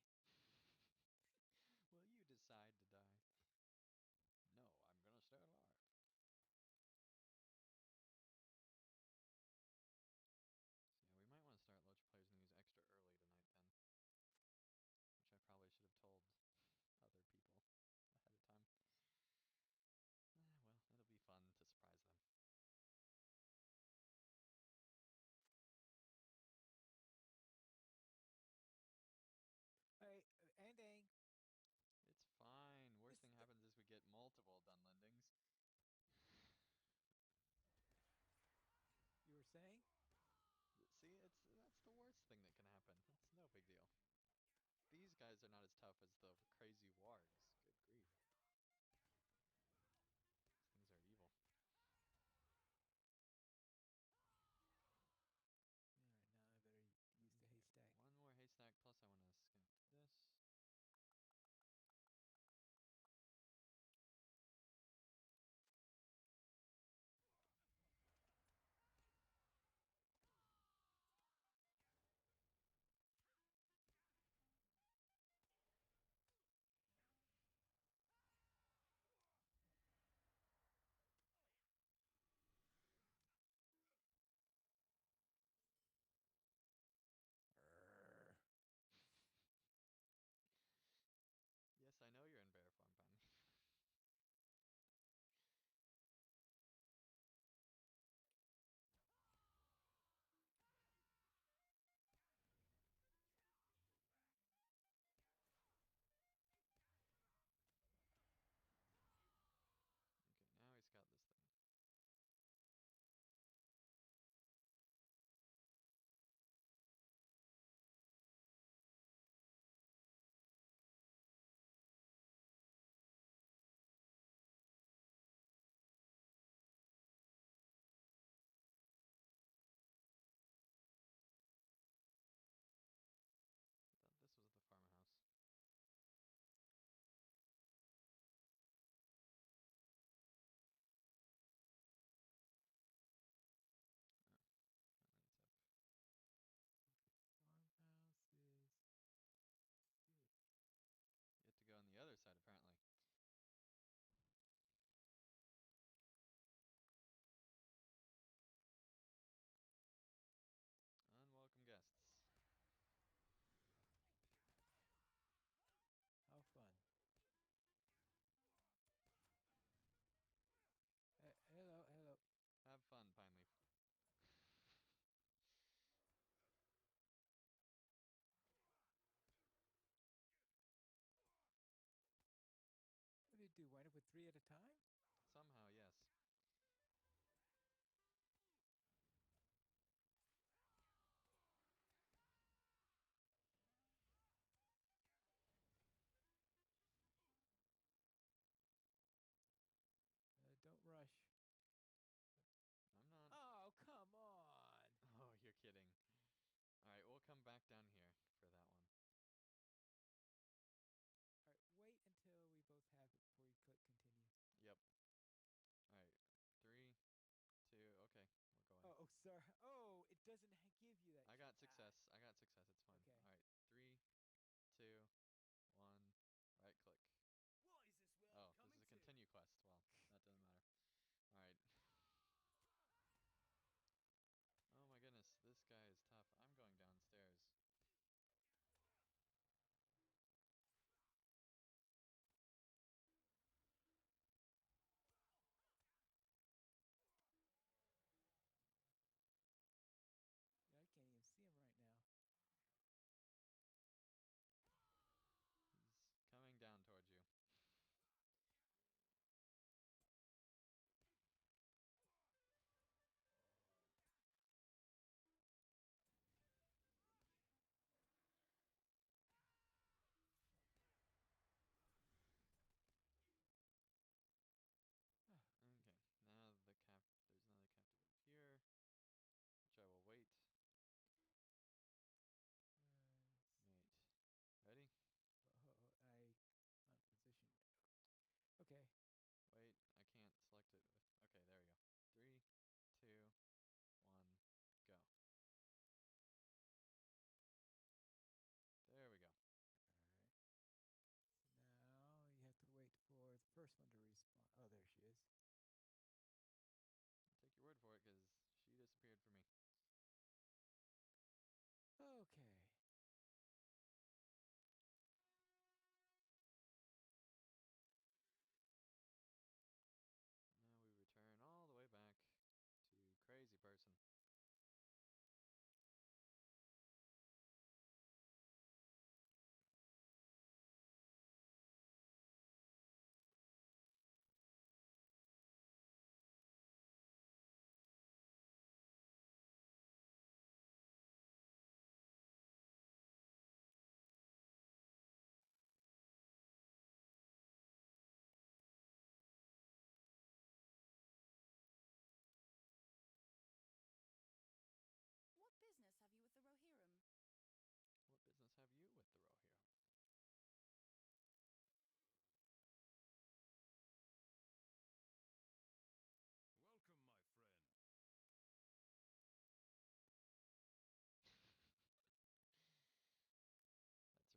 A: Will you decide to die? No, I'm gonna stay alive. So yeah, we might want to start Lotro Players News extra early tonight then. Which I probably should have told other people ahead of time. Well, it'll be fun to surprise them.
B: Hey, ending.
A: It's fine. Worst
B: This
A: thing happens is we get multiple Dunlendings.
B: you were saying?
A: See, that's the worst thing that can happen. That's no big deal. These guys are not as tough as the crazy wargs. Good grief. These things are evil.
B: All right, now I better use the
A: Okay,
B: haystack.
A: one more haystack, plus I want to scout this. come back down here for that one.
B: All right, wait until we both have it before you click continue.
A: Yep. All right. 3, 2. Okay, we're going.
B: Oh, sorry. Oh, it doesn't give you that.
A: I got success. I got success. It's fine.
B: Okay.
A: All right. 3, 2, 1. Right click.
D: What is this world
A: Oh, this
D: coming
A: is a
D: to?
A: continue quest. Well, that doesn't matter. All right. Oh my goodness, this guy is tough. I'm going downstairs.
B: Yeah, I can't even see him right now.
A: He's coming down towards you. Okay, now there's another captive up here, which I will wait. Wait. Ready?
B: I not position. Okay.
A: Wait, I can't select it with. Okay, there we go. 3, 2, 1, go. There we go.
B: All right. So now you have to wait for the first one to respawn. Oh, there she is.
A: I'll take your word for it, because she disappeared for me.
B: Okay.
A: Now we return all the way back to Crazy Person.
E: What business have you with the Rohirrim?
A: What business have you with the Rohirrim?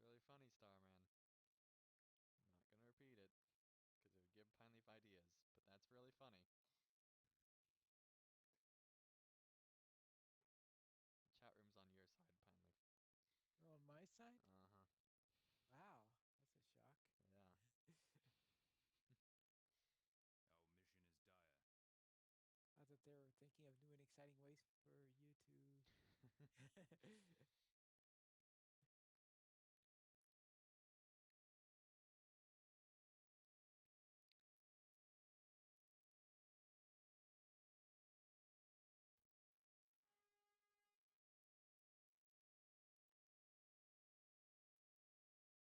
C: Welcome, my friend.
A: That's really funny, Starman. I'm not gonna repeat it, because it would give Pineleaf ideas, but that's really funny. The chat room's on your side, Pineleaf.
B: On my side?
A: Uh-huh.
B: Wow, that's a shock.
A: Yeah.
C: Our mission is dire.
B: I thought they were thinking of new and exciting ways for you to. uh.
A: Where is
B: Oh.
A: this? Oh.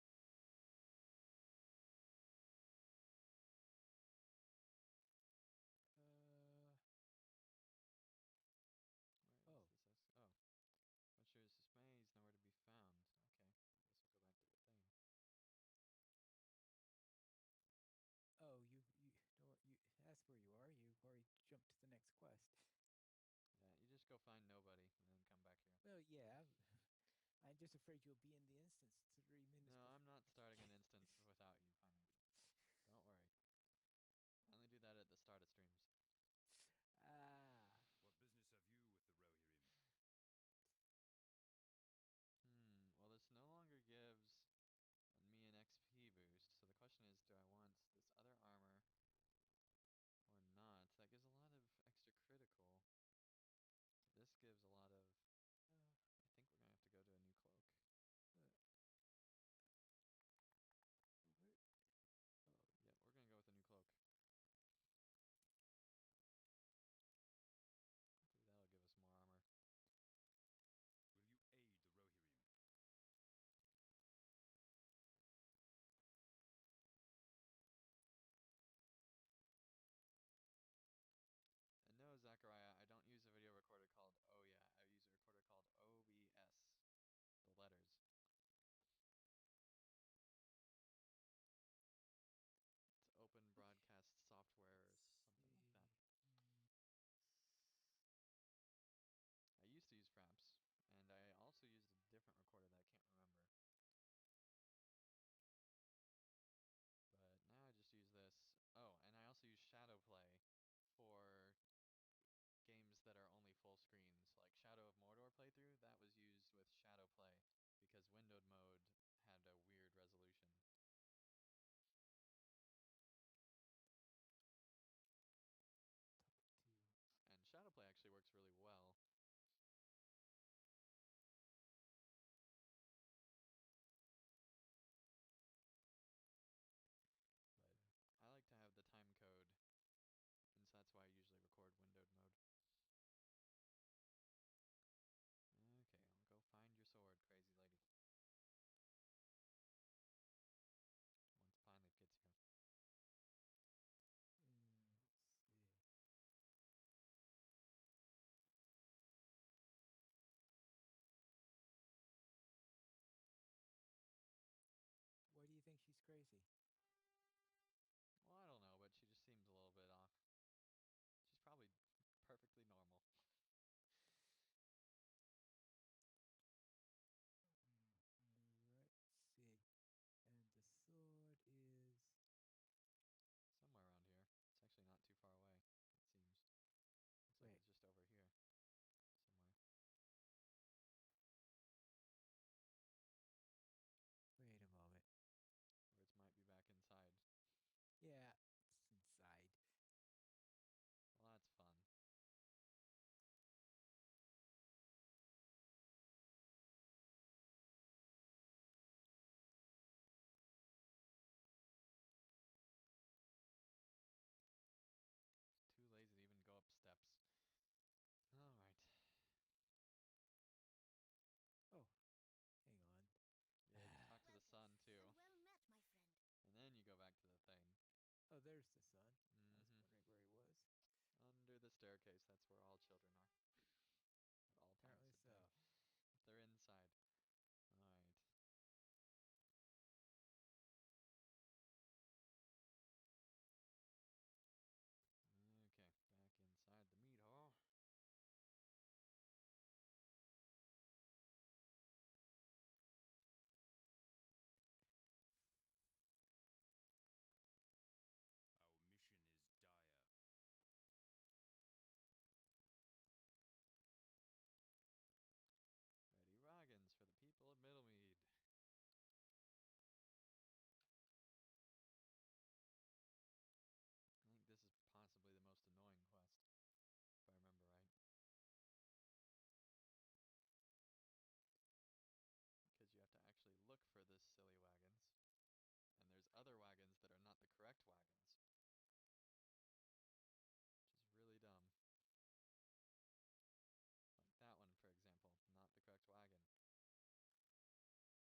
A: Much to his dismay, he's nowhere to be found. Okay. I guess we'll go back to the thing.
B: Oh, you know what? You that's where you are. You've already jumped to the next quest.
A: Yeah, you just go find nobody and then come back here.
B: Well, yeah. I'm just afraid you'll be in the instance 3 minutes.
A: No, I'm not starting an instance without you, Pineleaf. Don't worry. I only do that at the start of streams.
B: Ah.
C: What business have you with the Rohirrim?
A: Well, this no longer gives me an XP boost, so the question is, do I want this other armor or not? That gives a lot of extra critical. This gives a lot of. I think we're gonna have to go to a new cloak.
B: Where there's the son. I was wondering where he was.
A: Under the staircase, that's where all children are. At all times
B: Apparently
A: of
B: so.
A: day. If they're inside. Alright. Okay, back inside the meat hall.
C: Our mission is dire.
A: Ready wagons for the people of Middlemead. I think this is possibly the most annoying quest, if I remember right. Because you have to actually look for the silly wagons. And there's other wagons that are not the correct wagons. Which is really dumb. Like that one, for example. Not the correct wagon. And there's one more up here somewhere.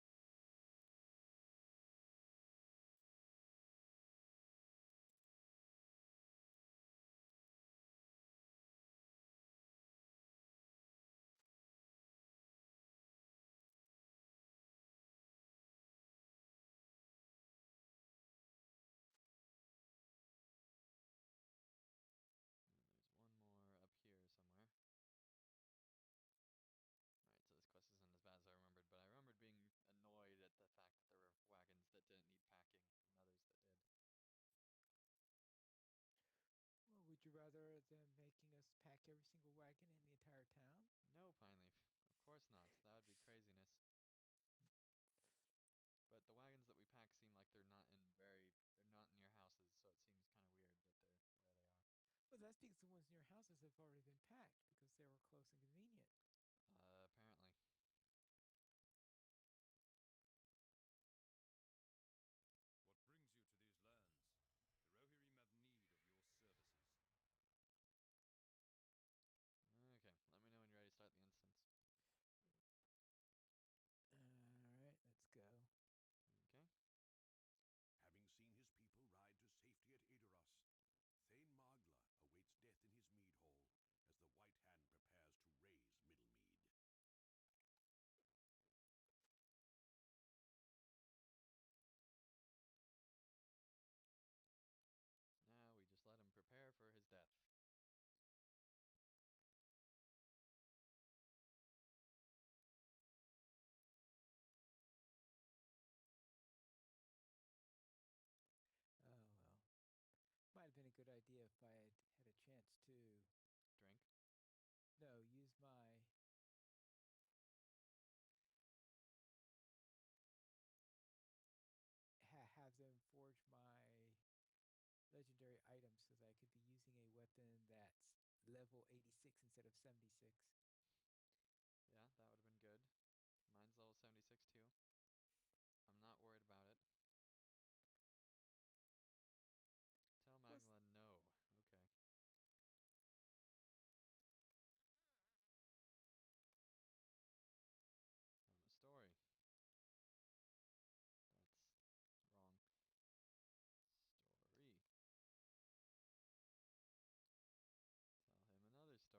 A: Alright, so this quest isn't as bad as I remembered, but I remembered being annoyed at the fact that there were wagons that didn't need packing and others that did.
B: Well, would you rather them making us pack every single wagon in the entire town?
A: No, Pineleaf. Of course not. That would be craziness. But the wagons that we pack seem like they're not near houses, so it seems kind of weird that they're where they are.
B: Well, that's because the ones near houses have already been packed because they were close and convenient.
A: Apparently.
C: What brings you to these lands? The Rohirrim have need of your services.
A: Okay, let me know when you're ready to start the instance.
B: Alright, let's go.
A: Okay.
D: Having seen his people ride to safety at Edoras, Thane Magla awaits death in his mead hall as the White Hand prepares to raise Middlemead.
A: Now we just let him prepare for his death.
B: Oh, well. Might have been a good idea if I had a chance to,
A: Drink.
B: no, use my have them forge my legendary items so that I could be using a weapon that's level 86 instead of 76.
A: Yeah, that would have been good. Mine's level 76 too. I'm not worried about it. Tell
B: Plus,
A: Magla no. Okay. Tell him a story. That's wrong. Story. Tell him another story. Oh, there we go.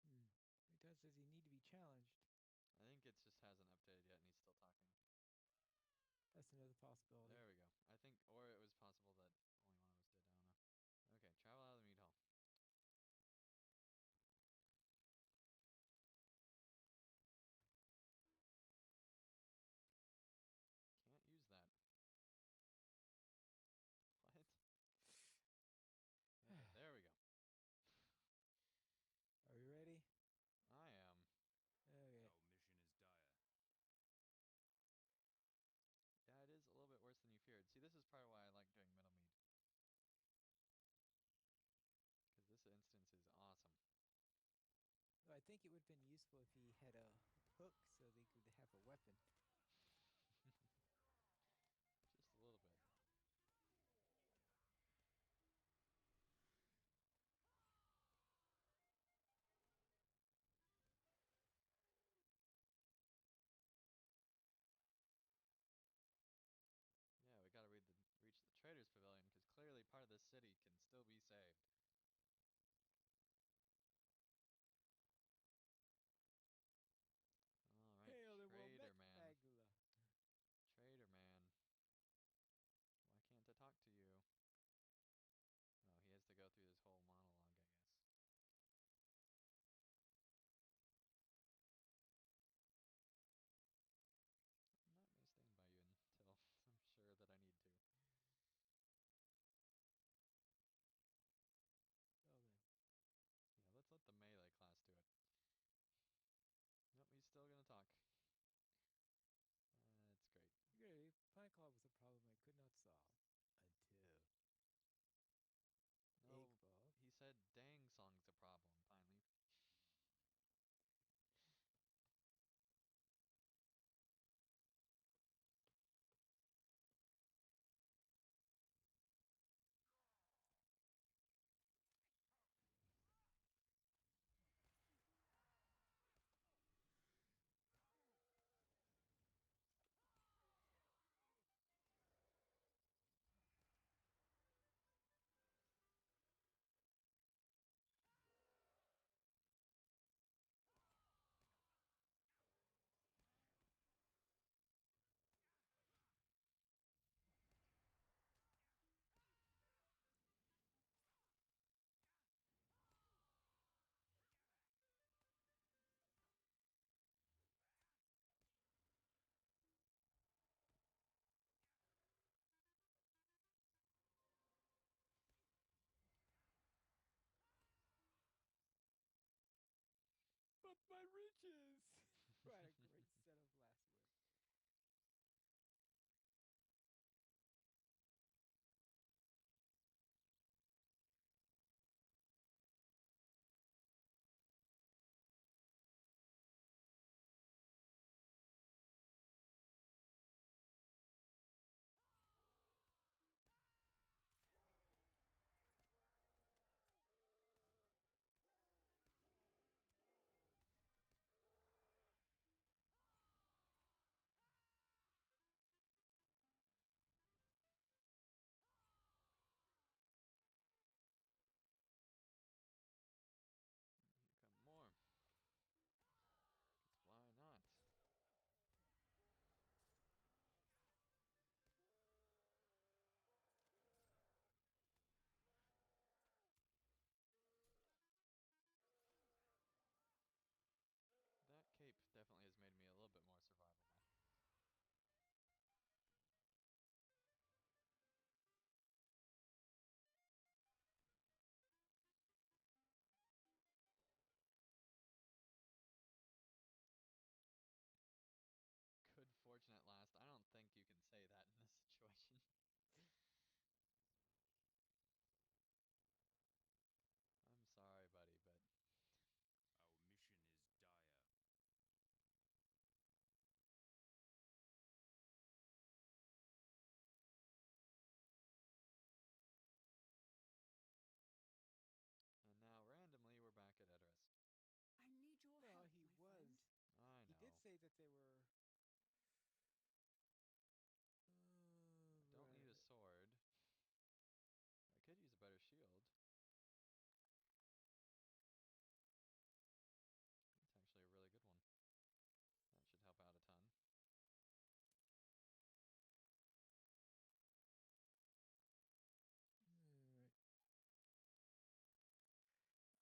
A: Challenge him.
B: it does says you need to be challenged.
A: I think it just hasn't updated yet and he's still talking.
B: That's another possibility.
A: There we go. I think, or it was possible that only one of us did. I don't know. Okay, travel out of the meat hall. Can't use that. What? Okay, there we go.
B: Are you ready?
A: I am.
B: Okay.
C: Our mission is dire.
A: Yeah, it is a little bit worse than you feared. See, this is part of why I like doing Middlemead. Because this instance is awesome.
B: I think it would have been useful if he had a hook so they could have a weapon.
A: Just a little bit. Yeah, we gotta reach the Trader's Pavilion, because clearly part of this city can still be saved. Alright,
B: Hail the
A: Trader
B: Womet
A: Man.
B: Magla.
A: Trader Man. Why can't I talk to you? Oh, he has to go through this whole monologue, I guess. I'm not gonna stand by you until I'm sure that I need to.
B: Well then.
A: Yeah, let's let the melee class do it. Nope, he's still gonna talk. That's great.
B: Really, Pine Claw was a problem I could not solve. Until
A: No,
B: Eggfall.
A: he said dang song's a problem, Pineleaf.
B: But my riches! What a great set of last words.
A: Here come more. 'Cause why not? That cape definitely has made me a little bit more survivable. Good fortune at last. I don't think you can say that in this situation. I'm sorry, buddy, but
C: Our mission is dire.
A: and now randomly we're back at Edris.
F: I need your
B: Well,
F: help,
B: he
F: my friend.
B: was.
A: I
B: He did
A: know.
B: say that they were.
A: I don't need a sword. I could use a better shield. It's actually a really good one. That should help out a ton.
B: Alright.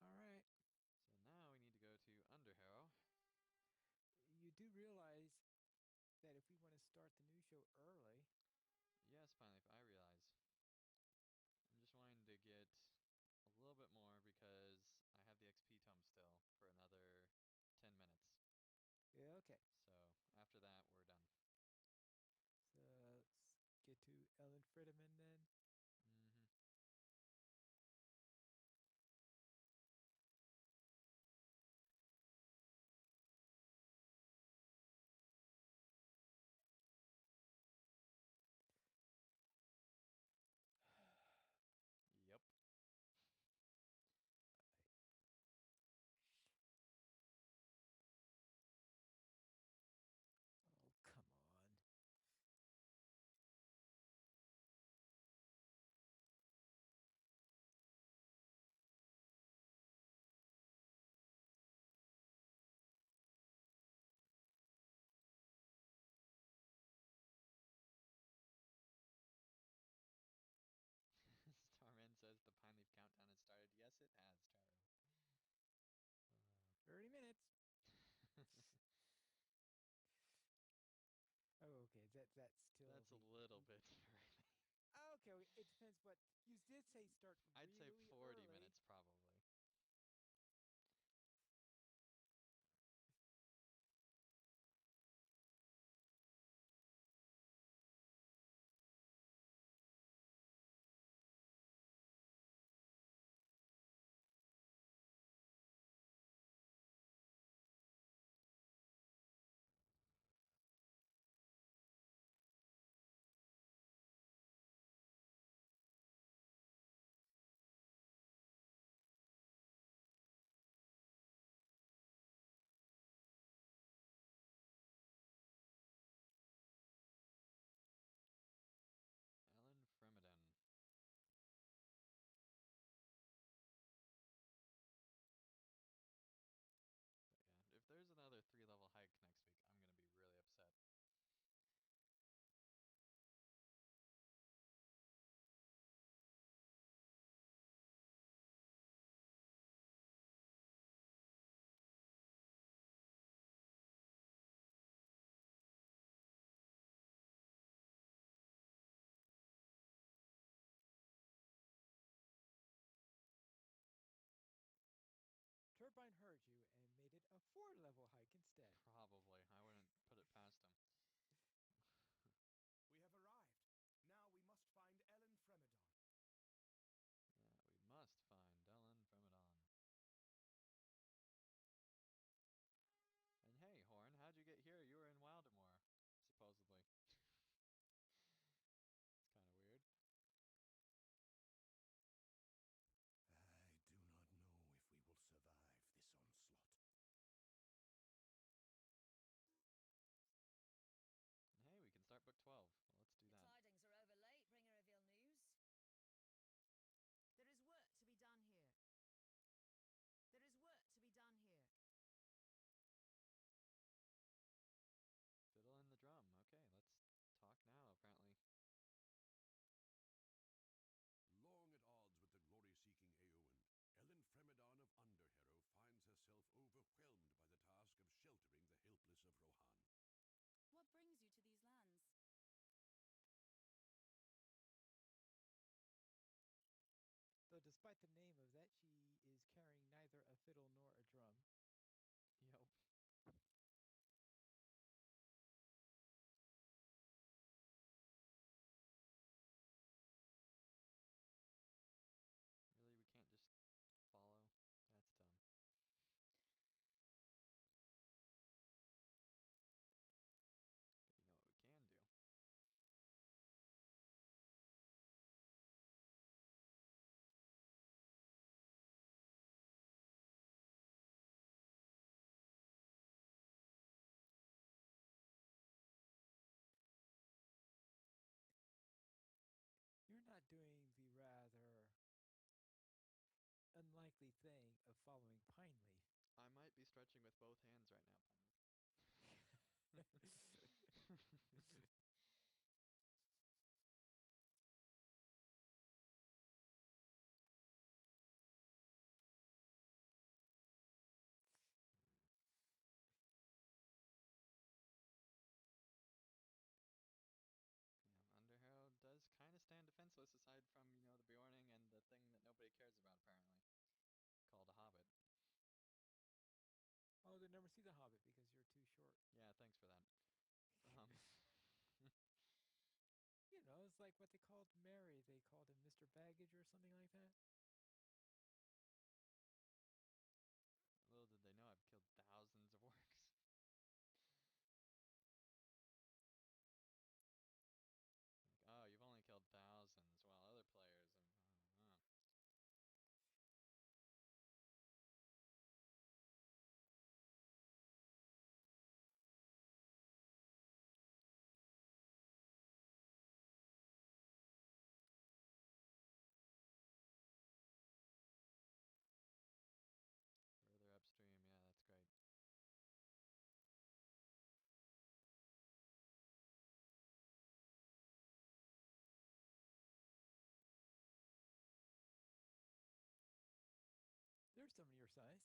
B: Alright.
A: So now we need to go to Underharrow.
B: You do realize that if we want to start the new show early,
A: Yes, finally, I realize. I'm just wanting to get a little bit more because I have the XP tome still for another 10 minutes.
B: yeah, okay.
A: So after that, we're done.
B: So let's get to Ellen Fridman then.
A: Mm-hmm.
B: that's still
A: That's a
B: the
A: little bit early.
B: okay. It depends, but you did say start
A: I'd say
B: really
A: 40
B: early.
A: minutes probably. Ellen Fremeden. But yeah, if there's another 3-level hike next week, I'm gonna be really upset.
B: Turbine heard you and made it a 4-level hike instead.
A: Probably. I wouldn't put it past him.
G: We have arrived. Now we must find Ellen Fremedon.
A: Yeah, we must find Ellen Fremedon. And hey, Horn, how'd you get here? You were in Wildemore, supposedly. It's kind of weird.
D: I do not know if we will survive this onslaught.
A: And hey, we can start book 12. Well, let's do
H: The
A: that.
H: tidings are over late, bringer of ill news. There is work to be done here. There is work to be done here.
A: Fiddle in the drum. Okay, let's talk now, apparently.
D: Long at odds with the glory-seeking Eowyn, Ellen Fremedon of Underharrow finds herself overwhelmed by the task of sheltering the helpless of Rohan.
E: What brings you to these lands?
B: Though despite the name of that, she is carrying neither a fiddle nor a drum.
A: Yep. Really, we can't just follow? That's dumb. But you know what we can do?
B: You're not doing the rather unlikely thing of following Pinely.
A: I might be stretching with both hands right now, Pinley. Yeah, Underharrow does kind of stand defenseless aside from, you know, the Bjorning and the thing that nobody cares about, apparently. Called a hobbit.
B: Oh, they never see the Hobbit because you're too short.
A: Yeah, thanks for that.
B: You know, it's like what they called Mary. They called him Mr. Baggage or something like that.
A: Little did they know I've killed thousands of orcs. Like, oh, you've only killed thousands, while other players have... Further upstream, yeah, that's great.
B: There's some of your size.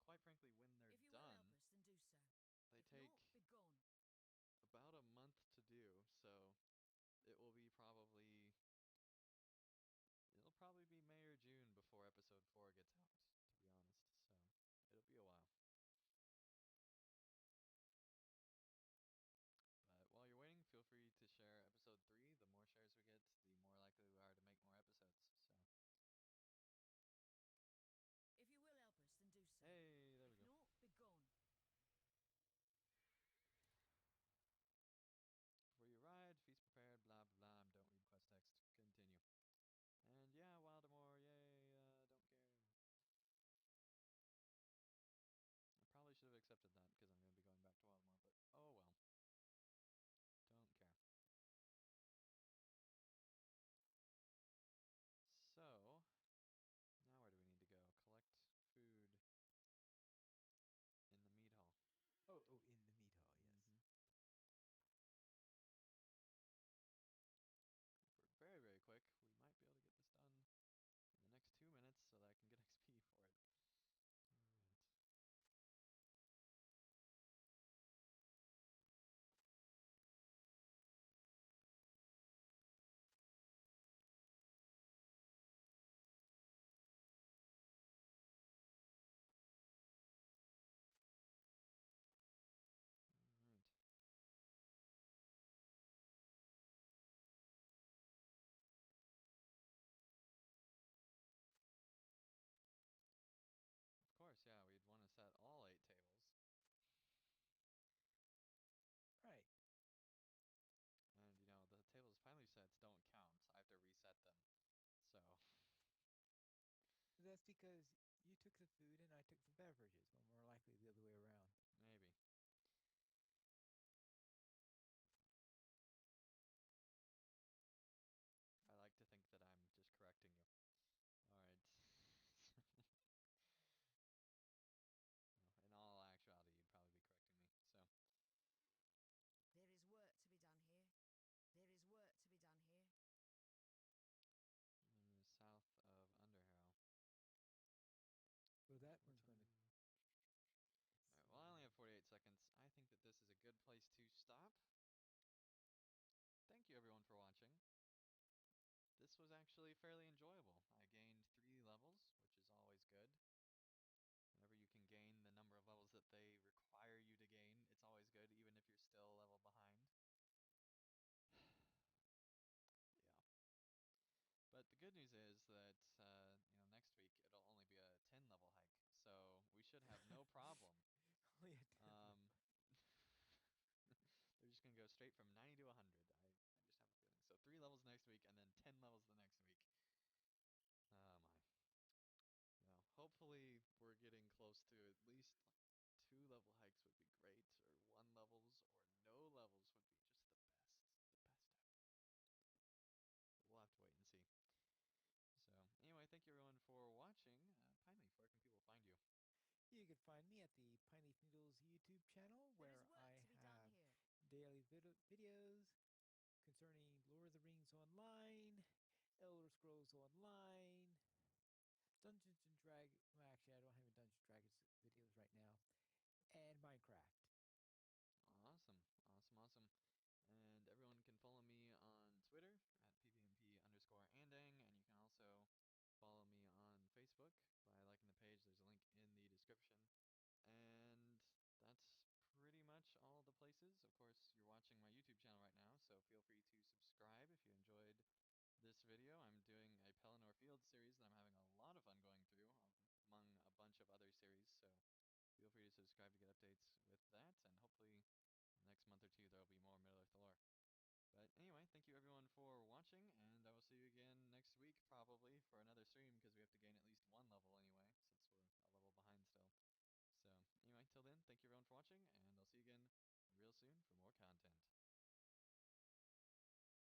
A: quite frankly, when they're
H: If you will help
A: done,
H: us, then do so.
A: they
H: If
A: take
H: not, begone.
A: about a month to do, so it will be probably it'll probably be May or June before episode 4 gets out, to be honest. So it'll be a while. But while you're waiting, feel free to share episode 3. The more shares we get, the more likely we are to make more episodes. So
H: If you will help us, then do so.
A: hey, there we
H: If
A: go.
H: not, begone.
A: Before you ride, feast prepared, blah blah blah. Don't read quest text. Continue. And yeah, Wildemore, yay, don't care. I probably should have accepted that because I'm going to be going back to Wildemore, but oh well. Don't care. So, now where do we need to go? Collect food in the mead hall.
B: Oh, in the meat hall, yes.
A: If we're very, very quick, we might be able to get this done in the next 2 minutes so that I can get XP for it. Alright. Alright. Of course, yeah, we'd want to set all 8 tables.
B: Right.
A: And, you know, the tables finally sets don't count. I have to reset them. So,
B: That's because you took the food and I took the beverages, but more likely the other way around.
A: maybe. I like to think that I'm just correcting you. Alright. No, in all actuality, you'd probably be correcting me. So,
H: There is work to be done here. There is work to be done here.
A: south of Underharrow.
B: Well, that one's going to...
A: Alright, well, I only have 48 seconds. I think that this is a good place to stop. Thank you, everyone, for watching. This was actually fairly enjoyable. I gained 3 levels, which is always good. Whenever you can gain the number of levels that they require you to gain, it's always good, even if you're still a level behind. Yeah. But the good news is that, you know, next week it'll only be a 10 level hike, so we should have no problem.
B: Only a 10
A: They're just gonna go straight from 90 to 100. I just have a feeling. So 3 levels next week, and then 10 levels the next week. Oh my. You know, hopefully we're getting close to at least like 2 level hikes would be great, or 1 levels, or no levels would be just the best ever. But we'll have to wait and see. So anyway, thank you everyone for watching. Pineleaf, where can people find you?
B: You can find me at the Pineleaf Noodles YouTube channel,
H: There is
B: where
H: work
B: I
H: to be done
B: have
H: here.
B: daily videos concerning Lord of the Rings Online, Elder Scrolls Online, Dungeons and Dragons. Well, actually, I don't have any Dungeons and Dragons videos right now, and Minecraft.
A: Awesome, awesome, awesome. And everyone can follow me on Twitter at ppmp_andang, and you can also follow me on Facebook by liking the page. There's a link in the description. And that's pretty much all the places. Of course, you're watching my YouTube channel right now, so feel free to subscribe if you enjoyed this video. I'm doing a Pelennor Field series that I'm having a lot of fun going through, among a bunch of other series, so feel free to subscribe to get updates with that, and hopefully next month or two there will be more Middle-earth lore. But anyway, thank you everyone for watching, and I will see you again next week probably for another stream, because we have to gain at least 1 level anyway, since we're a level behind still. So anyway, till then, thank you everyone for watching, and I'll see you again real soon for more content.